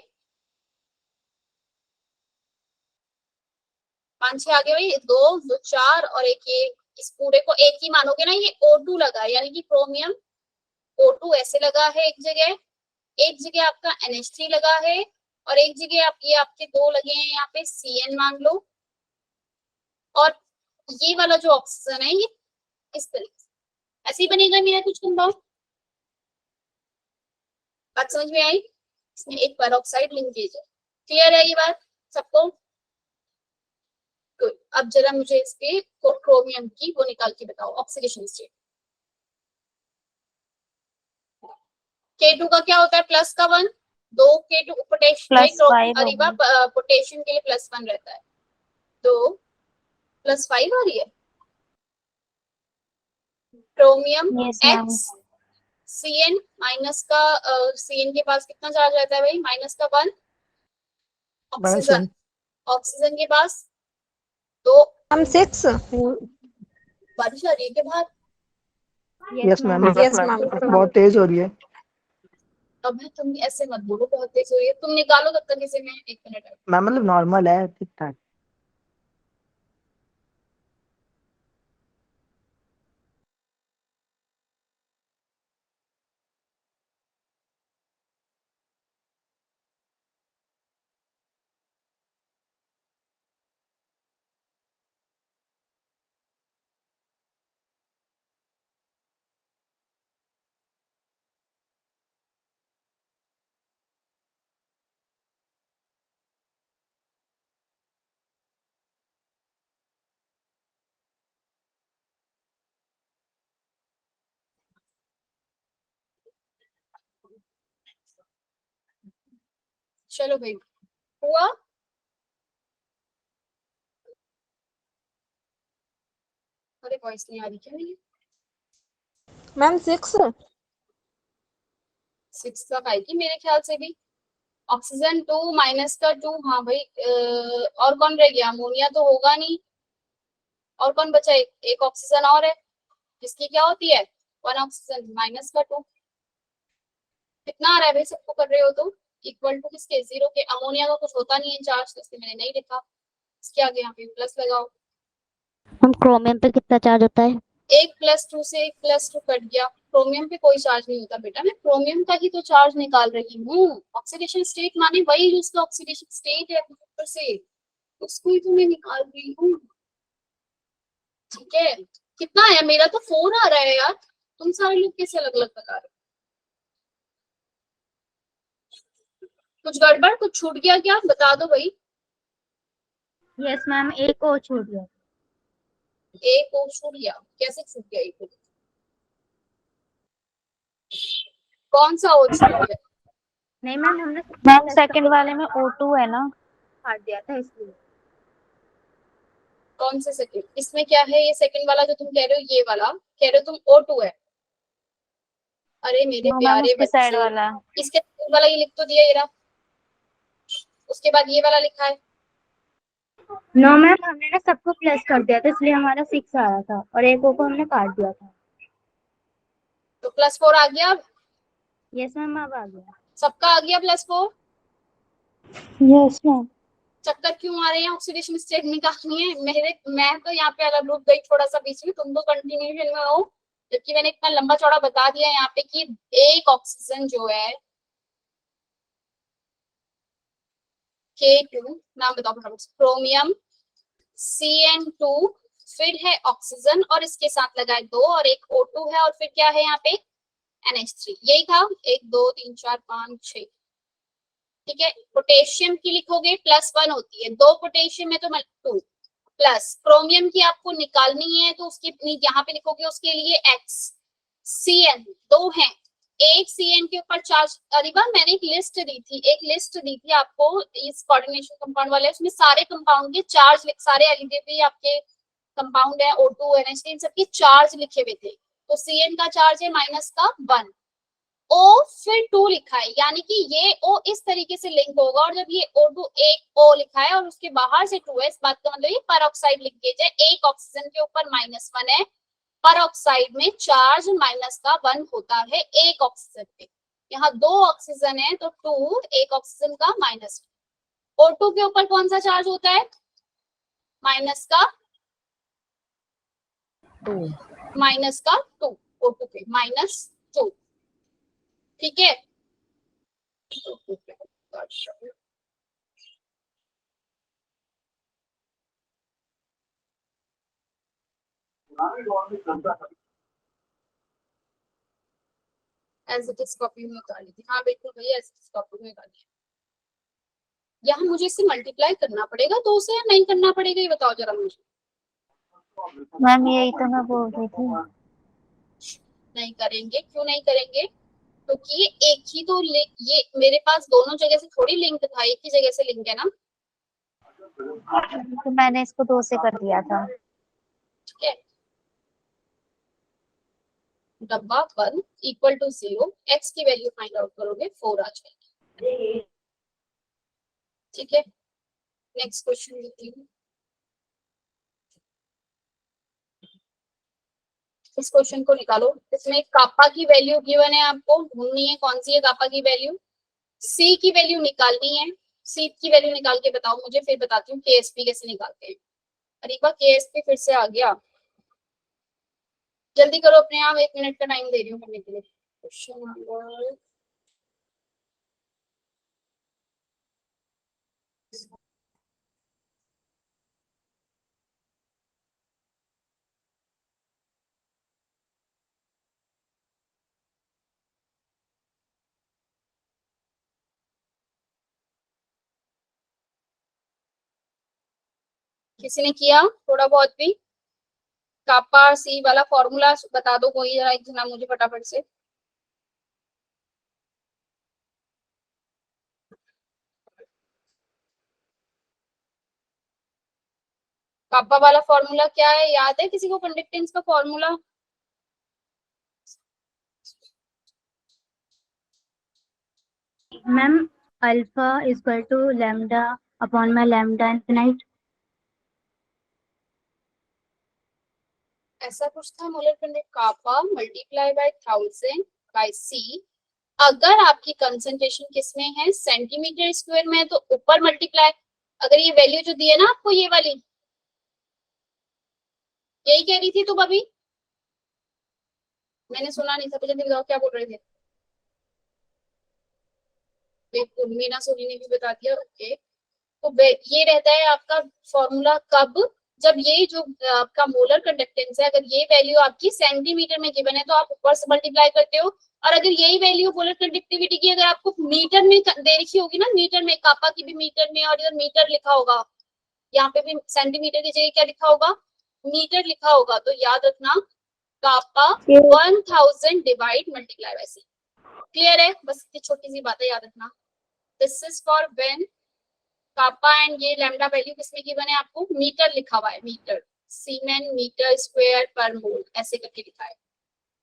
5 6 आगे भाई 2 2 4 और एक ये, इस पूरे को एक ही मानोगे ना, ये O2 लगा है, यानी कि क्रोमियम O2 ऐसे लगा है एक जगह, एक जगह आपका NH3 लगा है और एक जगह आप ये आपके दो लगे हैं यहाँ पे CN मान लो, और ये वाला जो ऑक्सीजन है ये इस तरीके से ऐसे ही बनेगा मेरा कुछ कंपाउंड। बात समझ में आई? इसमें एक पेरोक्साइड लिंकेज है। क्लियर है ये बात सबको? गुड। अब जरा मुझे इसके क्रोमियम की वो निकाल के बताओ ऑक्सीडेशन स्टेट। K2 का क्या होता है? प्लस का 1, 2 K2 पोटेशियम अरीबा पोटेशियम के लिए +1 रहता है, तो +5 आ रही है। क्रोमियम X CN माइनस का CN के पास कितना चार्ज रहता है भाई? -1। ऑक्सीजन ऑक्सीजन के पास 2। मैम 6। बारिश आ रही है क्या बाहर? Yes ma'am, yes ma'am. बहुत तेज हो रही है। अब तुम ऐसे मत बोलो बहुत तेज हो रही है, तुम निकालो तब तक इसे, मैं 1 मिनट। मैम मतलब नॉर्मल है, ठीक ठाक। चलो भाई, हुआ? अरे वॉइस नहीं आ रही क्या मेरी? मैम 6। 6 तक आएगी मेरे ख्याल से भी। ऑक्सीजन 2 माइनस का 2, हाँ भाई। और कौन रह गया? अमोनिया तो होगा नहीं, और कौन बचा? एक ऑक्सीजन और है जिसकी क्या होती है 1 ऑक्सीजन माइनस का 2। कितना आ रहा है भाई? सबको कर रहे हो तो इक्वल टू किसके? 0 के। अमोनिया का कुछ होता नहीं है चार्ज, तो इसलिए मैंने नहीं लिखा। इसके आगे यहाँ पे प्लस लगाओ। हम क्रोमियम पे कितना चार्ज होता है? 1 + 2 से 1 + 2 कट गया। क्रोमियम पे कोई चार्ज नहीं होता बेटा, मैं क्रोमियम का ही तो चार्ज निकाल रही हूँ। ऑक्सीडेशन स्टेट माने वही जो उसका ऑक्सीडेशन स्टेट है ऊपर से, उसको ही तो मैं निकाल रही हूँ। ठीक है, कितना आया? मेरा तो 4 आ रहा है यार, तुम सारे लोग कैसे अलग अलग बता रहे हो? कुछ गड़बड़, कुछ छूट गया क्या? बता दो भाई। यस मैम, एक और छूट गया। एक और छूट गया? कैसे छूट गया? एक कौन सा और छूट गया? नहीं मैम, हमने मैम सेकंड वाले में O2 है ना? काट दिया था इसलिए। कौन से सेकंड? इसमें क्या है? ये सेकंड वाला जो तुम कह रहे हो, ये वाला कह रहे हो तुम O2 है? अरे मेरे नो मैम, प्यारे उसके साइड बच्चे, वाला। इसके साइड वाला ये लिख तो दिया ये रहा, उसके बाद ये वाला लिखा है। नो मैम, हमने ना सबको प्लस कर दिया था, इसलिए हमारा 6 आ रहा था और एक को हमने काट दिया था। तो +4 आ गया अब? यस मैम, अब आ गया। सबका आ गया +4? Yes ma'am. चक्कर क्यों आ रहे हैं? ऑक्सीडेशन स्टेट निकालनी है मेरे। मैं तो यहाँ पे अलग रुक गई थोड़ा सा बीच में, तुम तो कंटिन्यूशन में हो, जबकि मैंने इतना लंबा चौड़ा बता दिया यहाँ पे कि एक ऑक्सीजन जो है K2, नाम बताओ फटाफट। क्रोमियम CN2, फिर है ऑक्सीजन और इसके साथ लगाए 2 और एक O2 है, और फिर क्या है यहाँ पे? NH3। यही था। 1 2 3 4 5 6। ठीक है, पोटेशियम की लिखोगे +1 होती है, 2 पोटेशियम है तो 2 प्लस क्रोमियम की आपको निकालनी है तो उसके यहाँ पे लिखोगे उसके लिए X। CN 2 है, एक CN के ऊपर चार्ज। अरे वाह, मैंने एक लिस्ट दी थी आपको इस कोऑर्डिनेशन कंपाउंड वाले, उसमें सारे कंपाउंड के चार्ज, सारे एलिमेंट आपके कंपाउंड है O2 NH3 इन सबके चार्ज लिखे हुए थे। तो CN का चार्ज है -1, O फिर 2 लिखा है, यानी कि ये O इस तरीके से लिंक होगा, और जब ये O2 एक O लिखा है और उसके बाहर से 2 है, इस बात का मतलब ये पेरोक्साइड लिंकेज है। एक ऑक्सीजन के ऊपर -1 है, पेरोक्साइड में चार्ज -1 होता है एक ऑक्सीजन पे। यहाँ 2 ऑक्सीजन है तो 2, एक ऑक्सीजन का -1। O2 के ऊपर कौन सा चार्ज होता है? -2 O2 पे -2। ठीक है, एज इट इज कॉपी में निकाली थी, हाँ बिल्कुल भैया एज इट इज कॉपी में निकाली। यहाँ मुझे इससे मल्टीप्लाई करना पड़ेगा दो से या नहीं करना पड़ेगा, ये बताओ जरा मुझे। मैम यही तो मैं बोल रही थी। नहीं करेंगे, क्यों नहीं करेंगे? क्योंकि ये एक ही तो ये मेरे पास दोनों जगह से थोड़ी लिंक था, एक ही जगह से लिंक है ना। तो मैंने इसको 2 से कर दिया था। ठीक है, डब्बा 1 इक्वल टू 0, x की वैल्यू फाइंड आउट करोगे 4 आ जाएगी। ठीक है, नेक्स्ट क्वेश्चन देती हूँ। इस क्वेश्चन को निकालो। इसमें कापा की वैल्यू गिवन है, आपको ढूंढनी है कौन सी है कापा की वैल्यू। सी की वैल्यू निकालनी है, सी की वैल्यू निकाल के बताओ मुझे, फिर बताती हूँ केएसपी कैसे निकालते हैं। अरे बा केएसपी फिर से आ गया, जल्दी करो अपने आप, 1 मिनट का टाइम दे रही हूँ करने के लिए। क्वेश्चन नंबर किसी ने किया थोड़ा बहुत भी? कापा सी वाला फॉर्मूला बता दो कोई जरा, एक जना मुझे फटाफट से। कापा वाला फॉर्मूला क्या है, याद है किसी को कंडक्टेंस का formula? Ma'am alpha equal to lambda upon M lambda infinite. ऐसा कुछ था, molar conduct kappa multiply by 1000 by C. अगर आपकी कंसंट्रेशन किसमें है, सेंटीमीटर स्क्वायर में है, तो ऊपर मल्टीप्लाई। अगर ये वैल्यू जो दी है ना आपको, ये वाली यही कह रही थी तुम अभी, मैंने सुना नहीं था, तो जल्दी बताओ क्या बोल रहे थे। बिल्कुल, मीना सोनी ने भी बता दिया। ओके, तो ये रहता है आपका फॉर्मूला कब, जब ये जो आपका मोलर कंडक्टेंस है, अगर ये वैल्यू आपकी सेंटीमीटर में गिवन है तो आप ऊपर से मल्टीप्लाई करते हो। और अगर यही वैल्यू मोलर कंडक्टिविटी की अगर आपको मीटर में दे रखी होगी ना, मीटर में, कापा की भी मीटर में, और इधर मीटर लिखा होगा, यहाँ पे भी सेंटीमीटर की जगह क्या लिखा होगा, मीटर लिखा होगा, तो याद रखना kappa 1000 divide multiply by C. Clear है? बस इतनी छोटी सी बात है, याद रखना। This is for when kappa and ये लैम्डा वैल्यू किसमें गिवन है, आपको मीटर लिखा हुआ है, मीटर, सीमेन मीटर स्क्वायर पर मोल ऐसे करके लिखा है।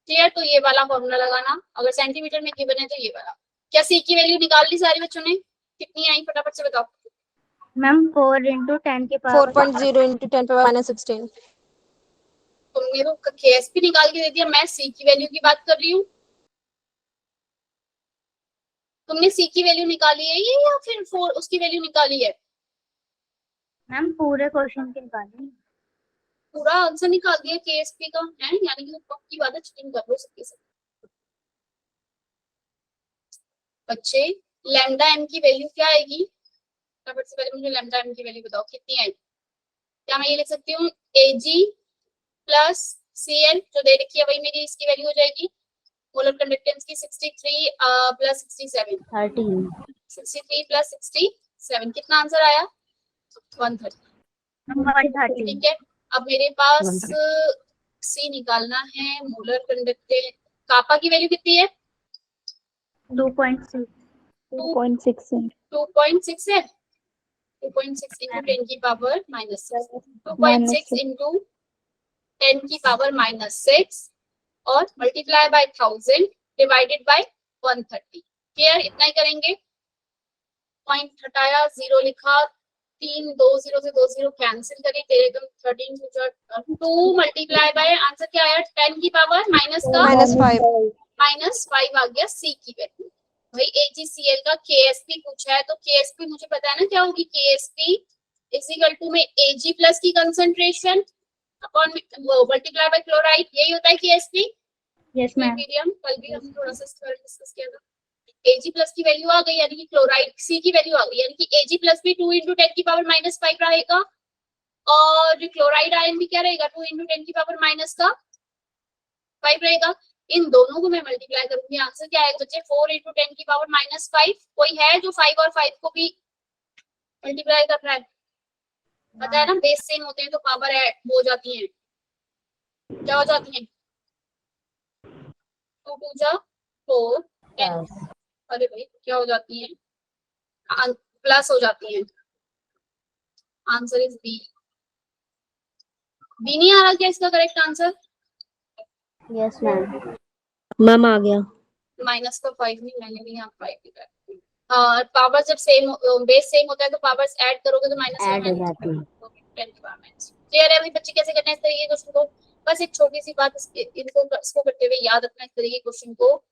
क्लियर? तो ये वाला फॉर्मूला लगाना, अगर सेंटीमीटर में गिवन है तो ये वाला। क्या सी की वैल्यू निकाल ली सारे बच्चों ने? कितनी आई फटाफट से बताओ। मैम 4 × 10 की पावर 4.0 into 10 power minus 16. तुमने तो केएसपी निकाल के दे दिया, मैं सी की वैल्यू की बात कर रही हूँ। तुमने सी की वैल्यू निकाली है ये, या फिर 4 उसकी वैल्यू निकाली है? मैम पूरे क्वेश्चन की निकाली। पूरा आंसर निकाल दिया केएसपी का है, यानी कि पक्की बात है, चीटिंग कर लो सबके सब। बच्चे लैम्डा एम की वैल्यू क्या आएगी, सबसे पहले मुझे लैम्डा एम की वैल्यू बताओ कितनी आएगी। क्या मैं ये लिख सकती हूँ एजी प्लस सीएल, जो दे रखी है वही मेरी इसकी वैल्यू हो जाएगी, मोलर कंडक्टेंस की 63 प्लस 67, 13। 63 प्लस 67, कितना आंसर आया? 130। 130। ठीक है, अब मेरे पास सी निकालना है, मोलर कंडक्टेंस कापा की वैल्यू कितनी है? 2.6। 2.6. 2.6 है, 2.6 into 10 की पावर माइनस 6, 2.6 into 10 की पावर माइनस 6 और multiply by 1000 divided by 130। Clear? इतना ही करेंगे। पॉइंट हटाया, 0 लिखा, 3 2 0 से 2 0 कैंसिल करें, तेरे एकदम 13 2 मल्टीप्लाई बाय आंसर क्या आया, 10 की पावर माइनस का -5 आ गया सी की वैल्यू। भाई एजीसीएल का केएसपी पूछा है, तो केएसपी मुझे पता है ना क्या होगी, केएसपी इज इक्वल टू में एजी प्लस की concentration upon multiply by chloride, यही होता है केएसपी। Yes ma'am. मीडियम कल भी हम थोड़ा सा डिस्कस किया था। Ag प्लस की वैल्यू आ गई, यानी कि क्लोराइड C की वैल्यू आ गई, यानी कि Ag प्लस भी 2 इंटू 10 की पावर माइनस 5 रहेगा, और क्लोराइड आयन भी क्या रहेगा, 2 इंटू 10 की पावर माइनस का 5 रहेगा। इन दोनों को मैं मल्टीप्लाई करूंगी, आंसर क्या आएगा बच्चे, 4 इंटू 10 की पावर माइनस 5। कोई है जो 5 और 5 को भी मल्टीप्लाई कर रहा है? पता है ना, बेस सेम होते हैं तो पावर ऐड हो जाती है, क्या हो जाती है, 2 2 जा 4, 10, अरे भाई क्या हो जाती है, प्लस हो जाती है। Answer is B. बी नहीं आ रहा क्या इसका correct answer? Yes ma'am. Ma'am आ गया। माइनस का 5 नहीं, मैंने भी यहाँ 5 लिखा है। पावर जब सेम, बेस सेम होता है तो पावर्स ऐड करोगे तो माइनस ऐड हो जाती है। क्लियर है अभी बच्चे कैसे करना है इस तरीके के क्वेश्चन को? बस एक छोटी सी बात इसको करते हुए याद रखना इस तरीके के क्वेश्चन को,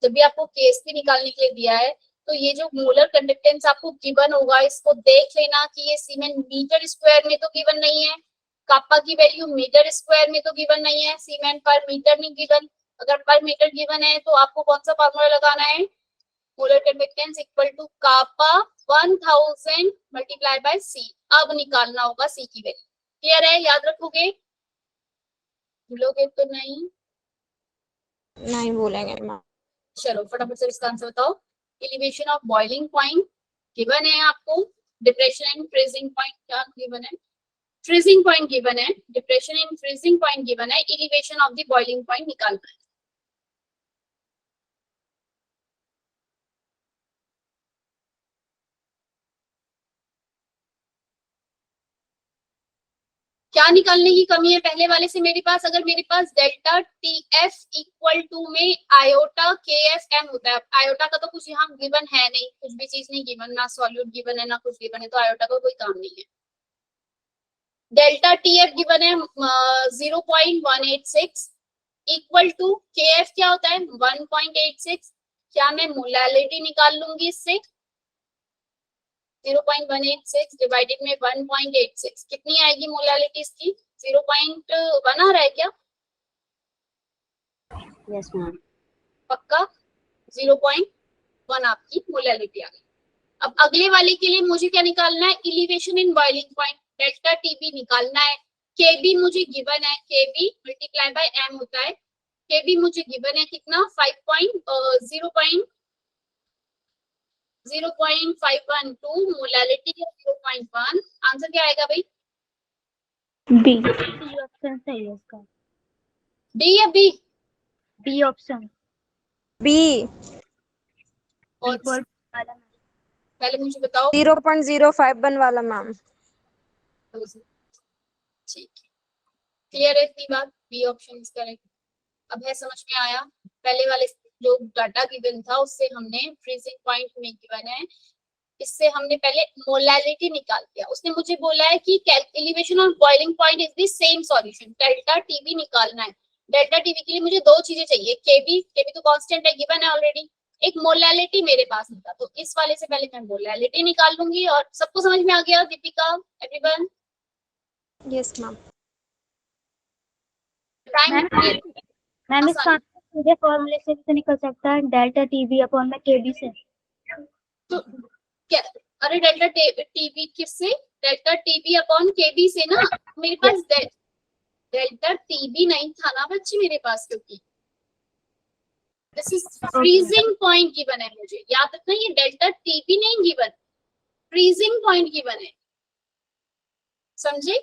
जब भी आपको केएसपी निकालने के लिए दिया है तो ये जो मोलर कंडक्टेंस आपको गिवन होगा इसको देख लेना कि ये सीमेंट मीटर स्क्वायर में तो गिवन नहीं है, कापा की वैल्यू मीटर स्क्वायर में तो गिवन नहीं है, सीमेंट पर मीटर नहीं गिवन। अगर पर मीटर गिवन है तो आपको कौन सा फार्मूला लगाना है, molar conductance equal to kappa 1000 multiply by C. अब निकालना होगा सी की वैल्यू। क्लियर है, याद रखोगे? भूलोगे तो नहीं? नहीं बोलेंगे मैम। चलो फटाफट से इसका आंसर बताओ। Elevation of boiling point given है आपको, डिप्रेशन एंड फ्रीजिंग पॉइंट क्या गिवन है, फ्रीजिंग पॉइंट गिवन है, depression and freezing point given है, elevation of the boiling point निकालना है। क्या निकालने की कमी है पहले वाले से मेरे पास? अगर मेरे पास delta T F equal to में आयोटा के एफ एम होता है, आयोटा का तो कुछ यहाँ गिवन है नहीं, कुछ भी चीज नहीं गिवन, ना सॉल्यूट गिवन है ना कुछ गिवन है, तो आयोटा का कोई काम नहीं है। डेल्टा टी एफ गिवन है 0.186 इक्वल टू के एफ क्या होता है 1.86। क्या मैं मोलैलिटी निकाल लूंगी इससे? 0.186 डिवाइडेड में 1.86 कितनी आएगी मोलैलिटी इसकी? 0.1 आ रहा है क्या? Yes ma'am. पक्का 0.1 आपकी मोलैलिटी आ गई। अब अगले वाले के लिए मुझे क्या निकालना है? Elevation in boiling point, delta TB निकालना है। केबी मुझे गिवन है, केबी मल्टीप्लाई बाय एम होता है। केबी मुझे गिवन है कितना? 0.512 मोलैलिटी 0.1। आंसर क्या आएगा भाई? बी ऑप्शन सही है इसका। डी या बी? B option. बी। और पहले मुझे बताओ। 0.051 वाला मैम। ठीक, क्लियर है इतनी बात? B option is correct. अब है समझ में आया? पहले वाले जो डाटा गिवन था उससे हमने फ्रीजिंग पॉइंट में गिवन है, इससे हमने पहले मोलैलिटी निकाल दिया। उसने मुझे बोला है कि elevation of boiling point is the same solution, delta TB निकालना है। डेल्टा टीबी के लिए मुझे दो चीजें चाहिए, केबी, केबी तो कांस्टेंट है गिवन है ऑलरेडी, एक मोलैलिटी मेरे पास नहीं था, तो इस वाले से पहले मैं मोलैलिटी निकाल लूंगी। और सबको समझ में आ गया Deepika, everyone? Yes ma'am. Time ma'am इसका आंसर सीधे फॉर्मूले से भी तो निकल सकता है, डेल्टा टीबी अपॉन में केबी से। तो क्या? अरे डेल्टा टीबी किससे? डेल्टा टीबी अपॉन केबी से ना। मेरे पास डेल्टा टीबी नहीं था ना बच्चे मेरे पास, क्योंकि this is freezing point given है मुझे, याद रखना ये डेल्टा टीबी नहीं गिवन, फ्रीजिंग पॉइंट गिवन है, समझे?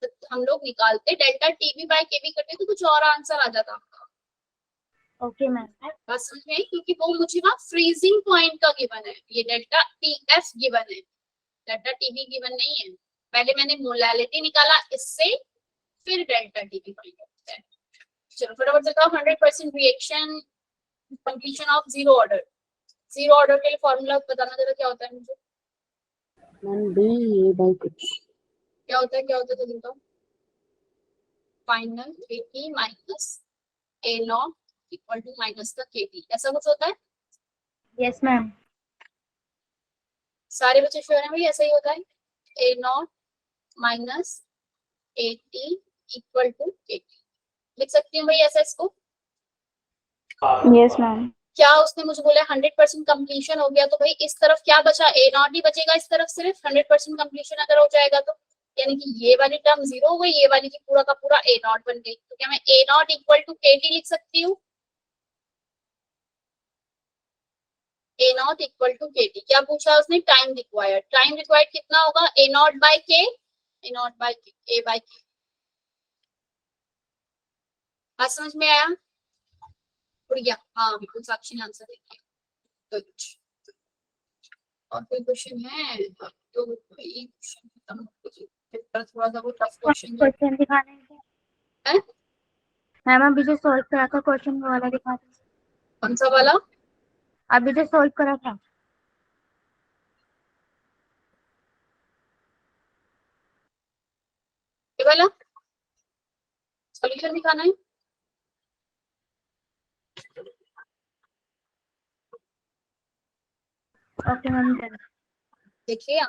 तो हम लोग निकालते डेल्टा टीबी बाय केबी करते तो कुछ और आंसर आ जाता आपका। Okay ma'am. बस समझ में? क्योंकि वो मुझे वहां फ्रीजिंग पॉइंट का गिवन है, ये डेल्टा टीएफ गिवन है, डेल्टा टीबी गिवन नहीं है। पहले मैंने मोलैलिटी निकाला इससे, फिर डेल्टा टीबी फाइंड करते हैं। चलो फटाफट से बताओ 100% reaction completion of zero order. Zero order के लिए फॉर्मूला बताना जरा, क्या होता है मुझे? मैम बी ए बाई कुछ। क्या होता है, क्या होता है बताओ? Final K T minus A naught equal to minus का केटी, ऐसा कुछ होता है? Yes ma'am. सारे बच्चे श्योर हैं भाई ऐसा ही होता है? A naught minus A T equal to K T, लिख सकती हूँ भाई ऐसा इसको? Yes ma'am. क्या उसने मुझे बोला 100% कंप्लीशन हो गया, तो भाई इस तरफ क्या बचा, ए नॉट ही बचेगा इस तरफ सिर्फ 100% कंप्लीशन अगर हो जाएगा तो, यानी कि ये वाली टर्म जीरो हो गई, ये वाली की पूरा का पूरा ए नॉट बन गई। तो क्या मैं ए naught equal to K T लिख सकती हूँ? ए naught equal to K T, क्या पूछा उसने? Time required. टाइम रिक्वायर्ड कितना होगा? ए नॉट बाय के, ए नॉट बाय के, ए बाय के। बात समझ में आया? उड़ गया? हाँ बिल्कुल, साक्षी ने आंसर दे दिया। गुड। और कोई क्वेश्चन है तो कोई क्वेश्चन खत्म हो गया। फिर थोड़ा सा वो टफ क्वेश्चन है। क्वेश्चन दिखाने हैं? मैम अभी जो सॉल्व करा था क्वेश्चन वो वाला दिखा दो। कौन सा वाला? अभी जो सॉल्व करा था ये वाला सॉल्यूशन दिखाना है। Okay ma'am done. देखिए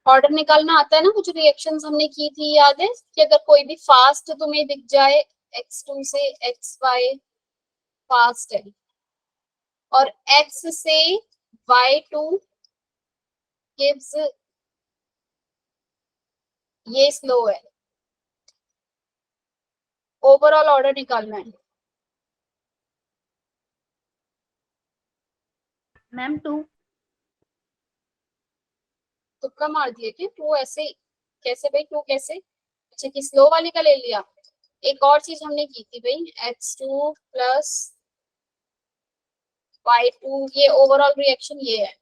ऑर्डर निकालना आता है ना, कुछ रिएक्शंस हमने की थी याद है कि अगर कोई भी फास्ट तुम्हें दिख जाए x2 से xy फास्ट है और x से y2 गिव्स ये स्लो है, ओवरऑल ऑर्डर निकालना है। मैम 2। तुक्का मार दिए थे टू, ऐसे कैसे भाई? टू कैसे? अच्छा कि स्लो वाले का ले लिया। एक और चीज हमने की थी भाई, x2 प्लस y2, ये ओवरऑल रिएक्शन ये है।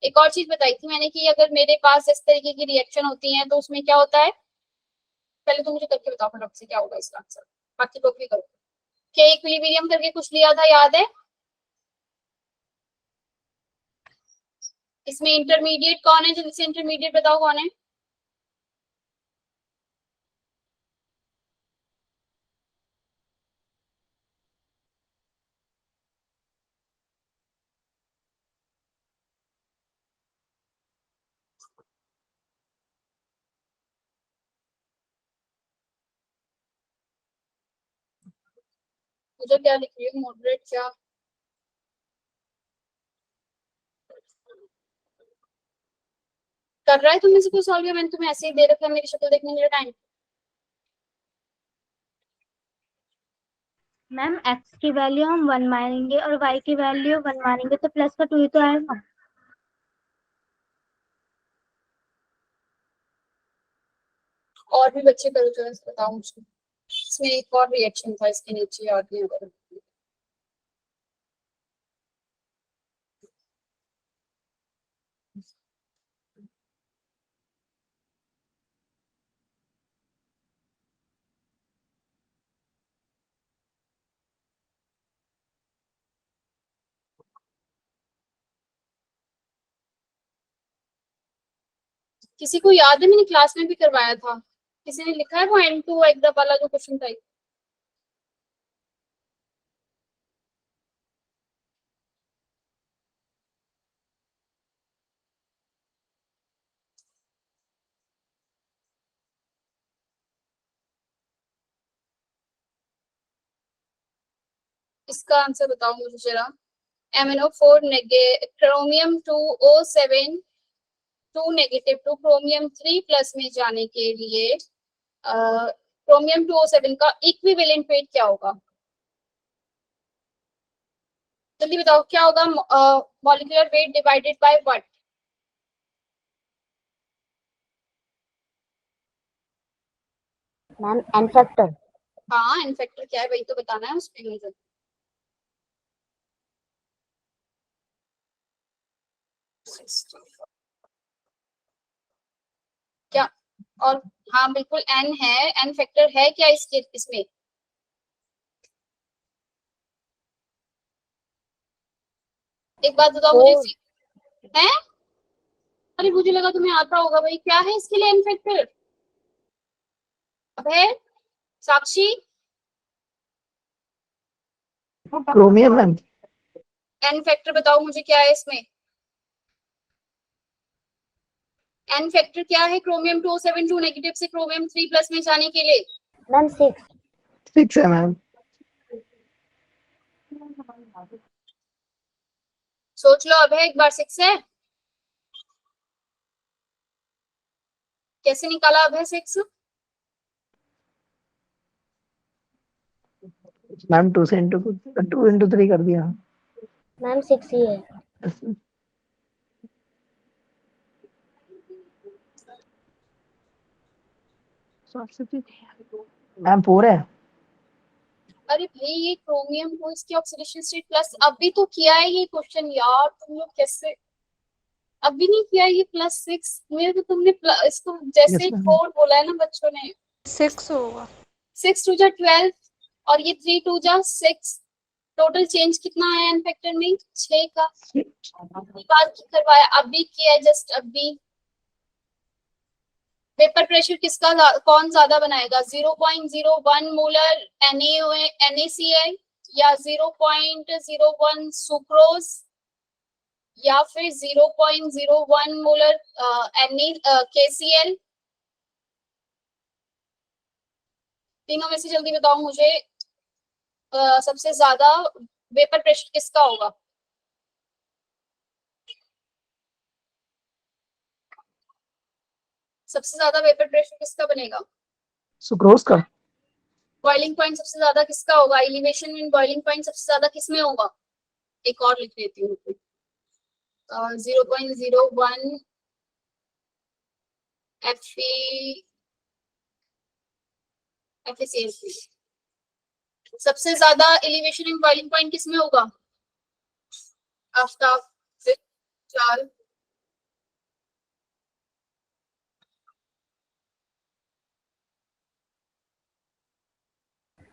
एक और चीज बताई थी मैंने कि अगर मेरे पास इस तरीके की रिएक्शन होती है तो उसमें क्या होता है, पहले तो मुझे करके बताओ फटाफट से क्या होगा इसका आंसर, बाकी तो भी करो। के इक्विलिब्रियम करके कुछ लिया था याद है? इसमें इंटरमीडिएट कौन है? जल्दी से इंटरमीडिएट बताओ कौन है? मुझे क्या लिख रही हूँ? मॉडरेट क्या कर रहा है? तुमने से कोई सॉल्व किया? मैंने तुम्हें ऐसे ही दे रखा है, मेरी शक्ल देखने के लिए टाइम। मैम x की वैल्यू हम 1 मानेंगे और y की वैल्यू 1 मानेंगे तो प्लस का 2 ही तो आएगा। और भी बच्चे करो जो बताओ मुझे। इसमें एक और रिएक्शन था इसके नीचे, याद नहीं होगा। किसी को याद है? मैंने क्लास में भी करवाया था। किसी ने लिखा है वो N2 एकदम वाला जो क्वेश्चन था? इसका आंसर बताओ मुझे जरा। MnO4 chromium 2O7 2 negative two chromium 3 plus में जाने के लिए क्रोमियम 2O7 का इक्विवेलेंट वेट क्या होगा? जल्दी बताओ क्या होगा? Molecular weight divided by what? Ma'am N factor. हाँ एन फैक्टर क्या है वही तो बताना है उसमें मुझे। क्या? और हाँ बिल्कुल एन है, एन फैक्टर है क्या इसके इसमें? एक बात बताओ मुझे है। अरे मुझे लगा तुम्हें आता होगा भाई, क्या है इसके लिए एन फैक्टर? अब है Sakshi? Chromium ma'am. N factor बताओ मुझे क्या है इसमें? एन फैक्टर क्या है क्रोमियम 2O7 2 नेगेटिव से क्रोमियम 3 प्लस में जाने के लिए? मैम 6। 6 है मैम। सोच लो अब है एक बार 6 है, कैसे निकाला अब है 6? मैम 2 से इंटू 3 कर दिया। मैम 6 ही है। मैम 4 है। अरे भाई ये क्रोमियम को इसकी ऑक्सीडेशन स्टेट प्लस, अभी तो किया है ये क्वेश्चन यार, तुम लोग कैसे अभी नहीं किया ये +6? मेरे को तुमने इसको जैसे Yes, ma'am. 4 बोला है ना बच्चों ने, 6 होगा। 6 2 जा 12 और ये 3 2 जा 6, टोटल चेंज कितना आया एन फैक्टर में? 6 का। बात की करवाया, अभी किया है जस्ट अभी। वेपर प्रेशर किसका कौन ज्यादा बनाएगा? 0.01 मोलर NaCl या 0.01 सुक्रोज या फिर 0.01 मोलर KCl? तीनों में से जल्दी बताओ मुझे, सबसे ज्यादा वेपर प्रेशर किसका होगा? सबसे ज्यादा वेपर प्रेशर किसका बनेगा? सुक्रोज का। बॉइलिंग पॉइंट सबसे ज्यादा किसका होगा? एलिवेशन इन बॉइलिंग पॉइंट सबसे ज्यादा किसमें होगा? एक और लिख देती हूँ, 0.01 FeCl3। सबसे ज्यादा एलिवेशन इन बॉइलिंग पॉइंट किसमें होगा? आफ्ताब से चाल।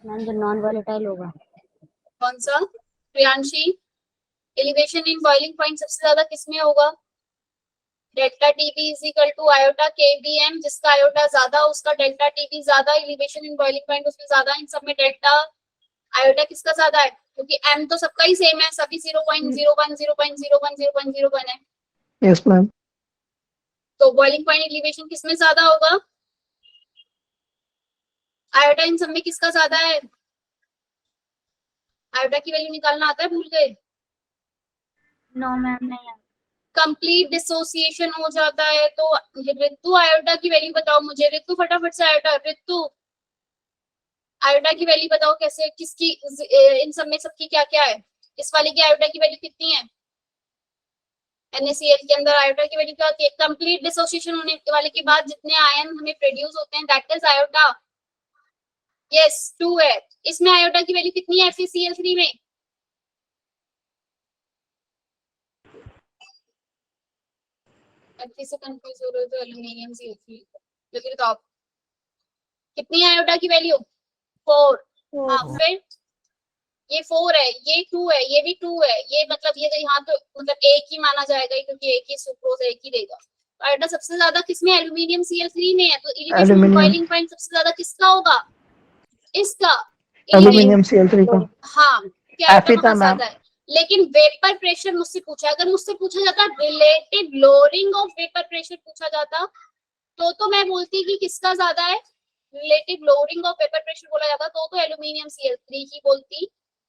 मैम जो नॉन वॉलेटाइल होगा। कौन सा? Priyanshi, elevation in boiling point सबसे ज्यादा किसमें होगा? Delta TB is equal to iota KBM, जिसका आयोटा ज्यादा उसका डेल्टा टीबी ज्यादा, एलिवेशन इन बॉइलिंग पॉइंट उसमें ज्यादा, इन सब में डेल्टा आयोटा किसका ज्यादा है? क्योंकि एम तो सबका ही सेम है, सभी 0.01 0.01 0.01 है। Yes ma'am. तो बॉइलिंग पॉइंट एलिवेशन किसमें ज्यादा होगा? आयोटा इन सब में किसका ज्यादा है? आयोटा की वैल्यू निकालना आता है? भूल गए? नो मैम नहीं है। कंप्लीट डिसोसिएशन हो जाता है। तो ऋतु आयोटा की वैल्यू बताओ मुझे, ऋतु फटाफट से आयोटा, ऋतु आयोटा की वैल्यू बताओ कैसे, किसकी, इन सब में सबकी क्या क्या है? इस वाले की आयोटा की वैल्यू कितनी है? NaCl के अंदर आयोटा की वैल्यू क्या होती है? कंप्लीट डिसोसिएशन होने वाले के बाद जितने आयन हमें प्रोड्यूस होते हैं दैट इज आयोटा। यस 2 है। इसमें आयोटा की वैल्यू कितनी है FeCl3 में? अच्छे से कंफ्यूज हो रहे हो तो एल्यूमिनियम Cl3 जल्दी बताओ कितनी है आयोटा की वैल्यू? 4। हाँ फिर ये 4 है, ये 2 है, ये भी 2 है, ये मतलब ये तो यहाँ तो मतलब एक ही माना जाएगा क्योंकि एक ही सुक्रोज एक ही देगा। तो आयोटा सबसे ज्यादा किसमें? एल्यूमिनियम Cl3 में है। तो एलिवेशन बॉइलिंग पॉइंट सबसे ज्यादा किसका होगा? इसका, एल्यूमिनियम Cl3 का। हाँ क्या Fe था मैम। ज्यादा है? लेकिन वेपर प्रेशर मुझसे पूछा, अगर मुझसे पूछा जाता relative lowering of vapour pressure पूछा जाता तो मैं बोलती कि किसका ज्यादा है? Relative lowering of vapour pressure बोला जाता तो एल्यूमिनियम Cl3 ही बोलती।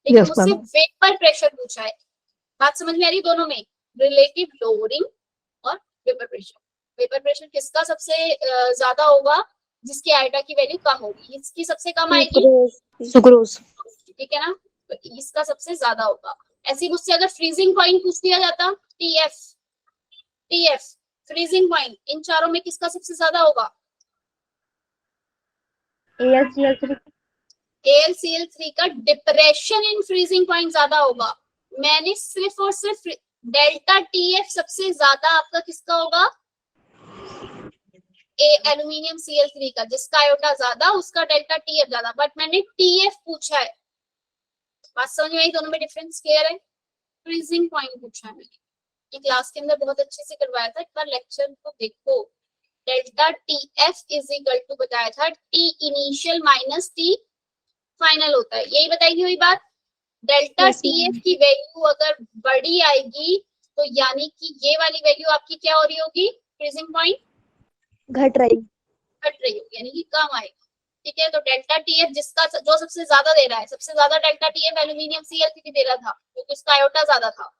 लेकिन Yes, मुझसे ma'am. वेपर प्रेशर पूछा है। बात समझ में आ रही? दोनों में रिलेटिव लोअरिंग और वेपर प्रेशर। वेपर प्रेशर किसका सबसे ज्यादा होगा? जिसकी आयोटा की वैल्यू कम होगी। इसकी सबसे कम आएगी, सुक्रोज। ठीक है ना? तो इसका सबसे ज्यादा होगा। ऐसे मुझसे अगर फ्रीजिंग पॉइंट पूछ दिया जाता, TF फ्रीजिंग पॉइंट, इन चारों में किसका सबसे ज्यादा होगा? AlCl3। AlCl3 का डिप्रेशन इन फ्रीजिंग पॉइंट ज्यादा होगा। मैंने सिर्फ और सिर्फ डेल्टा TF सबसे ज्यादा आपका किसका होगा? एल्यूमिनियम Cl3 का, जिसका आयोटा ज्यादा उसका डेल्टा TF ज्यादा, बट मैंने TF पूछा है। बात समझ में आई? दोनों में डिफरेंस क्लियर है? फ्रीजिंग पॉइंट पूछा है मैंने, ये क्लास के अंदर बहुत अच्छे से करवाया था, एक बार लेक्चर को देखो। Delta TF is equal to बताया था T initial minus T final होता है, यही बताई हुई बात। डेल्टा TF की वैल्यू अगर बड़ी आएगी तो यानी कि ये वाली वैल्यू आपकी क्या हो रही होगी? फ्रीजिंग पॉइंट घट रही। घट रही होगी, यानी कि कम आएगी। ठीक है, तो डेल्टा टीएफ जिसका जो सबसे ज्यादा दे रहा है, सबसे ज्यादा डेल्टा टीएफ एल्यूमिनियम Cl3 दे रहा था क्योंकि उसका आयोटा ज्यादा था,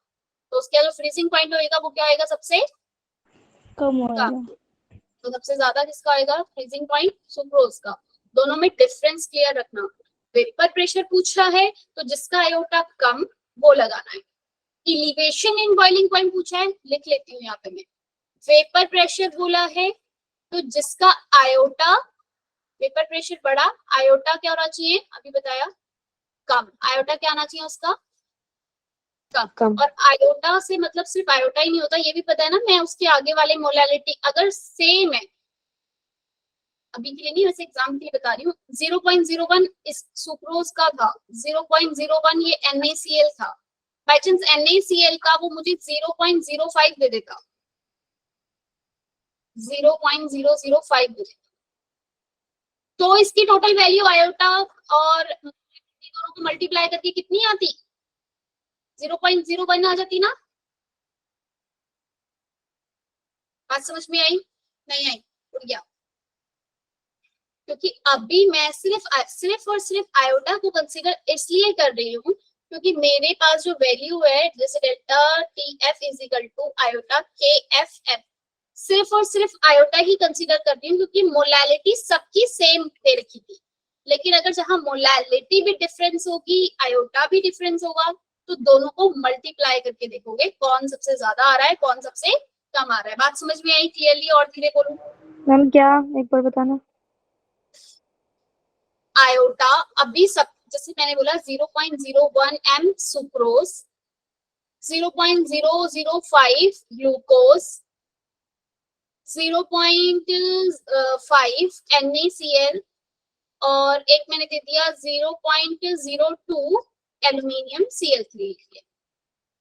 तो उसका जो फ्रीजिंग पॉइंट होएगा वो क्या होएगा, सबसे कम हो कम। गया। तो सबसे ज्यादा किसका आएगा फ्रीजिंग पॉइंट, सुक्रोज का। दोनों में डिफरेंस क्लियर रखना। वेपर प्रेशर पूछ रहा है तो जिसका आयोटा कम वो लगाना है। इलिवेशन इन बॉइलिंग पॉइंट पूछा है, लिख लेती हूँ यहाँ पे मैं। वेपर प्रेशर बोला है तो जिसका आयोटा, वेपर प्रेशर बड़ा, आयोटा क्या होना चाहिए, अभी बताया कम। आयोटा क्या आना चाहिए उसका, कम। और आयोटा से मतलब सिर्फ आयोटा ही नहीं होता, ये भी पता है ना, मैं उसके आगे वाले मोलालिटी अगर सेम है, अभी के लिए नहीं, वैसे एग्जाम के लिए बता रही हूँ, 0.01 इस सुक्रोज का था, 0.01 ये NaCl था, बाई चांस NaCl का वो मुझे 0.05 दे देता, 0.005 दे देता, तो इसकी टोटल वैल्यू आयोटा और दोनों को मल्टीप्लाई करके कितनी आती, 0.01 आ जाती ना। बात समझ में आई, नहीं आई, उड़ गया। क्योंकि अभी मैं सिर्फ और सिर्फ आयोटा को कंसीडर इसलिए कर रही हूँ क्योंकि मेरे पास जो वैल्यू है, जैसे delta TF is equal to iota KFF, सिर्फ और सिर्फ आयोटा ही कंसीडर कर रही हूँ क्योंकि मोलालिटी सबकी सेम दे रखी थी। लेकिन अगर जहाँ मोलालिटी भी डिफरेंस होगी, आयोटा भी डिफरेंस होगा, तो दोनों को मल्टीप्लाई करके देखोगे कौन सबसे ज्यादा आ रहा है, कौन सबसे कम आ रहा है। बात समझ में आई क्लियरली, और धीरे बोलूं। मैम क्या, एक बार बताना। आयोटा अभी सब, जैसे मैंने बोला 0.01 m सुक्रोज, 0.005 ग्लूकोज, 0.5 NaCl, और एक मैंने दे दिया 0.02 एल्यूमिनियम Cl3।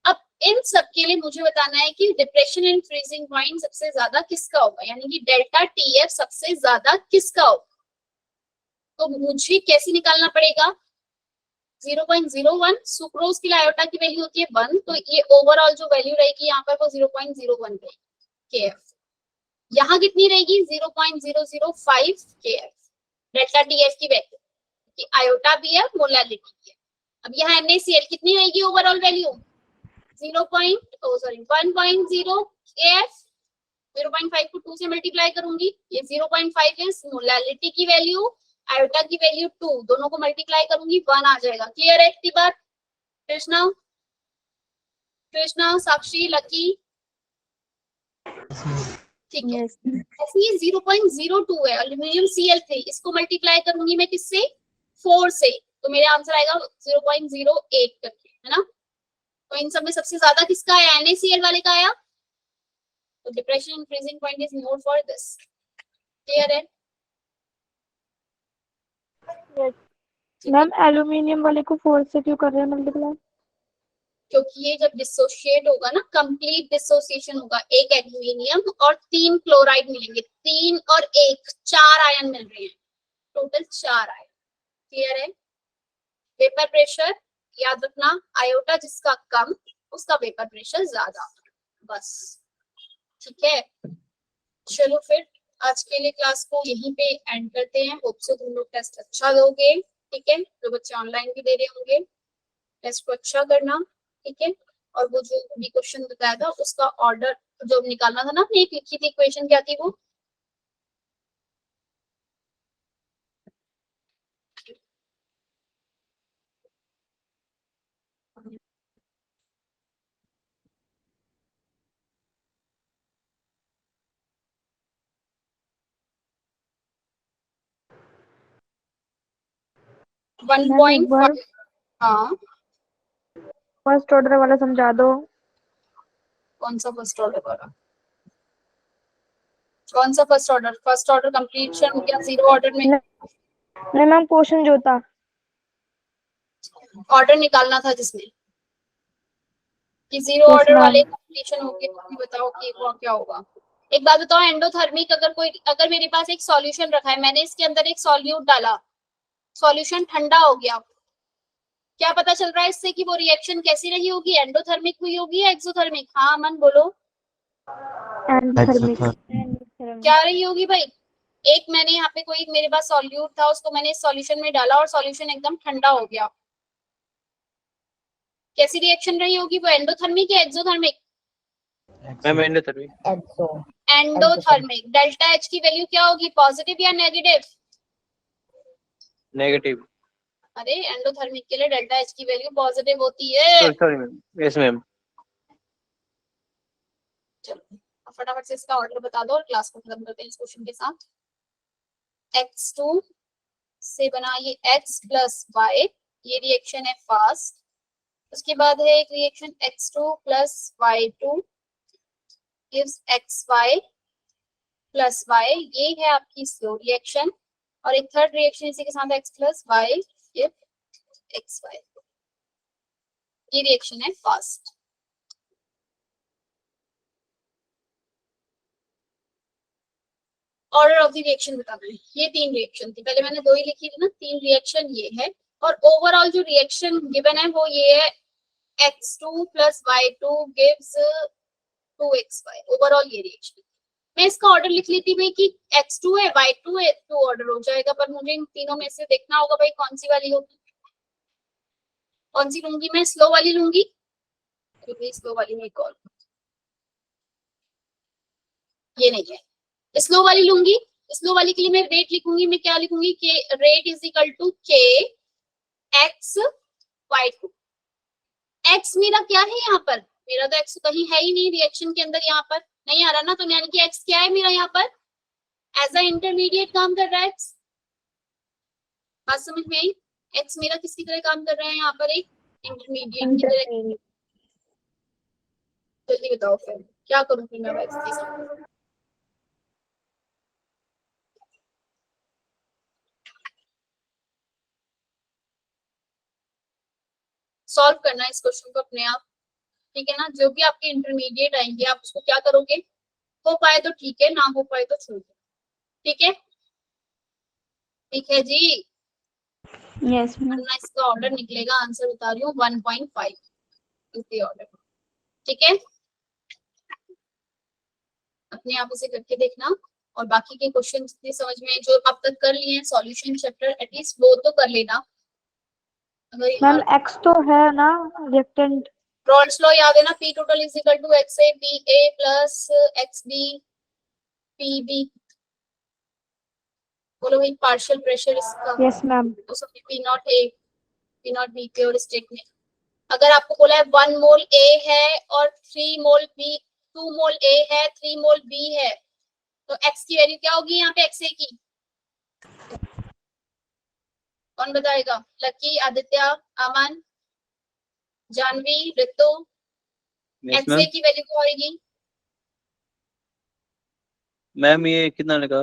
अब इन सब के लिए मुझे बताना है कि डिप्रेशन एंड फ्रीजिंग पॉइंट सबसे ज्यादा किसका होगा, यानी कि डेल्टा TF सबसे ज्यादा किसका होगा। तो मुझे कैसे निकालना पड़ेगा, 0.01 सुक्रोज के लिए आयोटा की वैल्यू होती है 1, तो ये ओवरऑल जो वैल्यू रहेगी यहाँ पर वो 0.01 रहेगी KF। यहाँ कितनी रहेगी, 0.005 KF डेल्टा TF की वैल्यू, कि आयोटा भी है, मोलालिटी भी है। अब यहाँ NaCl कितनी रहेगी ओवरऑल वैल्यू, 1.0 KF, 0.5 को 2 से मल्टीप्लाई करूंगी, ये 0.5 इज मोलालिटी की वैल्यू, आयोटा की वैल्यू 2, दोनों को मल्टीप्लाई करूंगी 1 आ जाएगा। क्लियर है इतनी बात। कृष्णा, साक्षी, लकी, ठीक है। ऐसे ये 0.02 है एल्यूमिनियम Cl3, इसको मल्टीप्लाई करूंगी मैं किससे, 4 से, तो मेरा आंसर आएगा 0.08 करके, है ना। तो इन सब में सबसे ज्यादा किसका आया, NaCl वाले का आया, तो depression and freezing point is more for this. Clear है। मैम एल्यूमिनियम वाले को 4 से क्यों कर रहे हैं मल्टीप्लाई? क्योंकि ये जब डिसोशिएट होगा ना, कंप्लीट डिसोसिएशन होगा, एक एल्यूमिनियम और 3 क्लोराइड मिलेंगे, 3 और 1 4 आयन मिल रहे हैं, टोटल 4 आयन। क्लियर है। वेपर प्रेशर याद रखना, आयोटा जिसका कम उसका वेपर प्रेशर ज्यादा, बस। ठीक है, चलो फिर आज के लिए क्लास को यहीं पे एंड करते हैं। होप सो तुम लोग टेस्ट अच्छा दोगे, ठीक है। जो बच्चे ऑनलाइन भी दे रहे होंगे, टेस्ट को अच्छा करना, ठीक है। और वो जो भी क्वेश्चन बताया था उसका ऑर्डर जो निकालना था ना, आपने एक लिखी थी इक्वेशन, क्या थी वो, मैम एक 1.5। बार हाँ, फर्स्ट ऑर्डर वाला समझा दो। कौन सा फर्स्ट ऑर्डर वाला, कौन सा first order, first order completion या जीरो ऑर्डर में नहीं मैम, क्वेश्चन जो था ऑर्डर निकालना था जिसमें कि जीरो Yes, ऑर्डर वाले ma'am. कंप्लीशन होगी, तो भी बताओ कि वो क्या होगा। एक बात बताओ, एंडोथर्मिक अगर मेरे पास एक सॉल्यूशन रखा है, मैंने इसके अंदर एक सॉल्यूट डाला, सॉल्यूशन ठंडा हो गया, क्या पता चल रहा है इससे कि वो रिएक्शन कैसी रही होगी, एंडोथर्मिक हुई होगी या एक्सोथर्मिक। हाँ अमन बोलो, एंडोथर्मिक। क्या रही होगी भाई, एक मैंने यहाँ पे कोई मेरे पास सॉल्यूट था, उसको मैंने इस सॉल्यूशन में डाला और सॉल्यूशन एकदम ठंडा हो गया, कैसी रिएक्शन रही होगी वो? एंडोथर्मिक या exothermic? Ma'am endothermic. Endothermic. Delta H की वैल्यू क्या होगी, पॉजिटिव या नेगेटिव? नेगेटिव। अरे एंडोथर्मिक के लिए डेल्टा एच की वैल्यू पॉजिटिव होती है। Sorry ma'am, yes ma'am. चलो फटाफट से इसका ऑर्डर बता दो और क्लास को खत्म करते हैं इस क्वेश्चन के साथ। x2 से बना ये x प्लस y, ये रिएक्शन है फास्ट। उसके बाद है एक reaction x2 plus y2 gives xy plus y, ये है आपकी स्लो रिएक्शन। और एक थर्ड रिएक्शन इसी के साथ x plus y give xy, ये रिएक्शन है fast. Order of the reaction बताना है। ये 3 रिएक्शन थी, पहले मैंने 2 ही लिखी थी ना, 3 रिएक्शन ये है। और ओवरऑल जो रिएक्शन गिवन है वो ये है x2 plus y2 gives 2xy, overall ये रिएक्शन। मैं इसका ऑर्डर लिख लेती भाई कि x2 है y2 है, तो ऑर्डर हो जाएगा। पर मुझे इन तीनों में से देखना होगा भाई कौन सी वाली होगी, कौन सी लूंगी मैं? स्लो वाली लूंगी, तो स्लो वाली में कॉल, ये नहीं है, स्लो वाली लूंगी। स्लो वाली के लिए मैं रेट लिखूंगी, मैं क्या लिखूंगी कि rate is equal to k x y2। x मेरा क्या है यहाँ पर? मेरा तो x कहीं है ही नहीं रिएक्शन के अंदर, यहाँ पर नहीं आ रहा ना, तो यानी कि x क्या है मेरा यहाँ पर? एज अ इंटरमीडिएट काम कर रहा है x। बात समझ में आई? x मेरा किसकी तरह काम कर रहा है यहाँ पर? एक इंटरमीडिएट की तरह। जल्दी बताओ फिर क्या करूँ फिर मैं x के साथ? सॉल्व करना है इस क्वेश्चन को अपने आप, ठीक है ना? जो भी आपके इंटरमीडिएट आएंगे आप उसको क्या करोगे, हो पाए तो ठीक है, ना हो पाए तो छोड़ दो, ठीक है? ठीक है जी। Yes ma'am. वरना इसका ऑर्डर निकलेगा, आंसर बता रही हूँ 1.5 इज द ऑर्डर, ठीक है? अपने आप उसे करके देखना। और बाकी के क्वेश्चन जितने समझ में जो आप तक कर लिए हैं सॉल्यूशन चैप्टर, एटलीस्ट वो तो कर लेना। मैम x तो है ना रिएक्टेंट? रॉल्स लॉ याद है ना, P total is equal to XA PA plus XB PB। बोलो भाई पार्शियल प्रेशर इसका। Yes ma'am. तो P not A P not B के और स्टेट में अगर आपको बोला है 1 मोल A है और 3 मोल B, 2 मोल A है 3 मोल B है, तो X की वैल्यू क्या होगी यहाँ पे XA की? कौन बताएगा? Lucky, Aditya, Aman, Janvi, Ritu. Yes XA ma'am. की वैल्यू क्या होगी? मैम ये कितना लगा?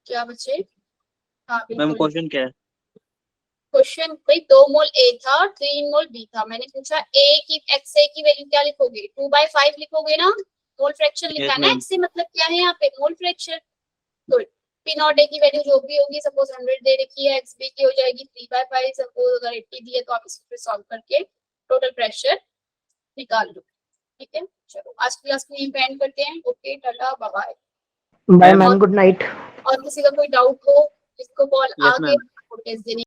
क्या बच्चे? हाँ मैम बिल्कुल। क्वेश्चन क्या है? क्वेश्चन भाई 2 मोल A था और 3 मोल B था। मैंने पूछा A की XA की वैल्यू क्या लिखोगे? 2/5 लिखोगे ना, मोल फ्रैक्शन लिखा Yes, है ना। ma'am. XA मतलब क्या है यहाँ पे? Mole fraction. Good. P not A की वैल्यू जो भी होगी, सपोज 100 दे रखी है, XB की हो जाएगी 3/5। सपोज अगर 80 दी है तो आप इसको सॉल्व करके टोटल प्रेशर निकाल लो, ठीक है? चलो आज की क्लास को यहीं पे एंड करते हैं। Okay tata bye bye. Bye ma'am, good night. और किसी का कोई डाउट हो जिसको कॉल Yes, आ ma'am. गए,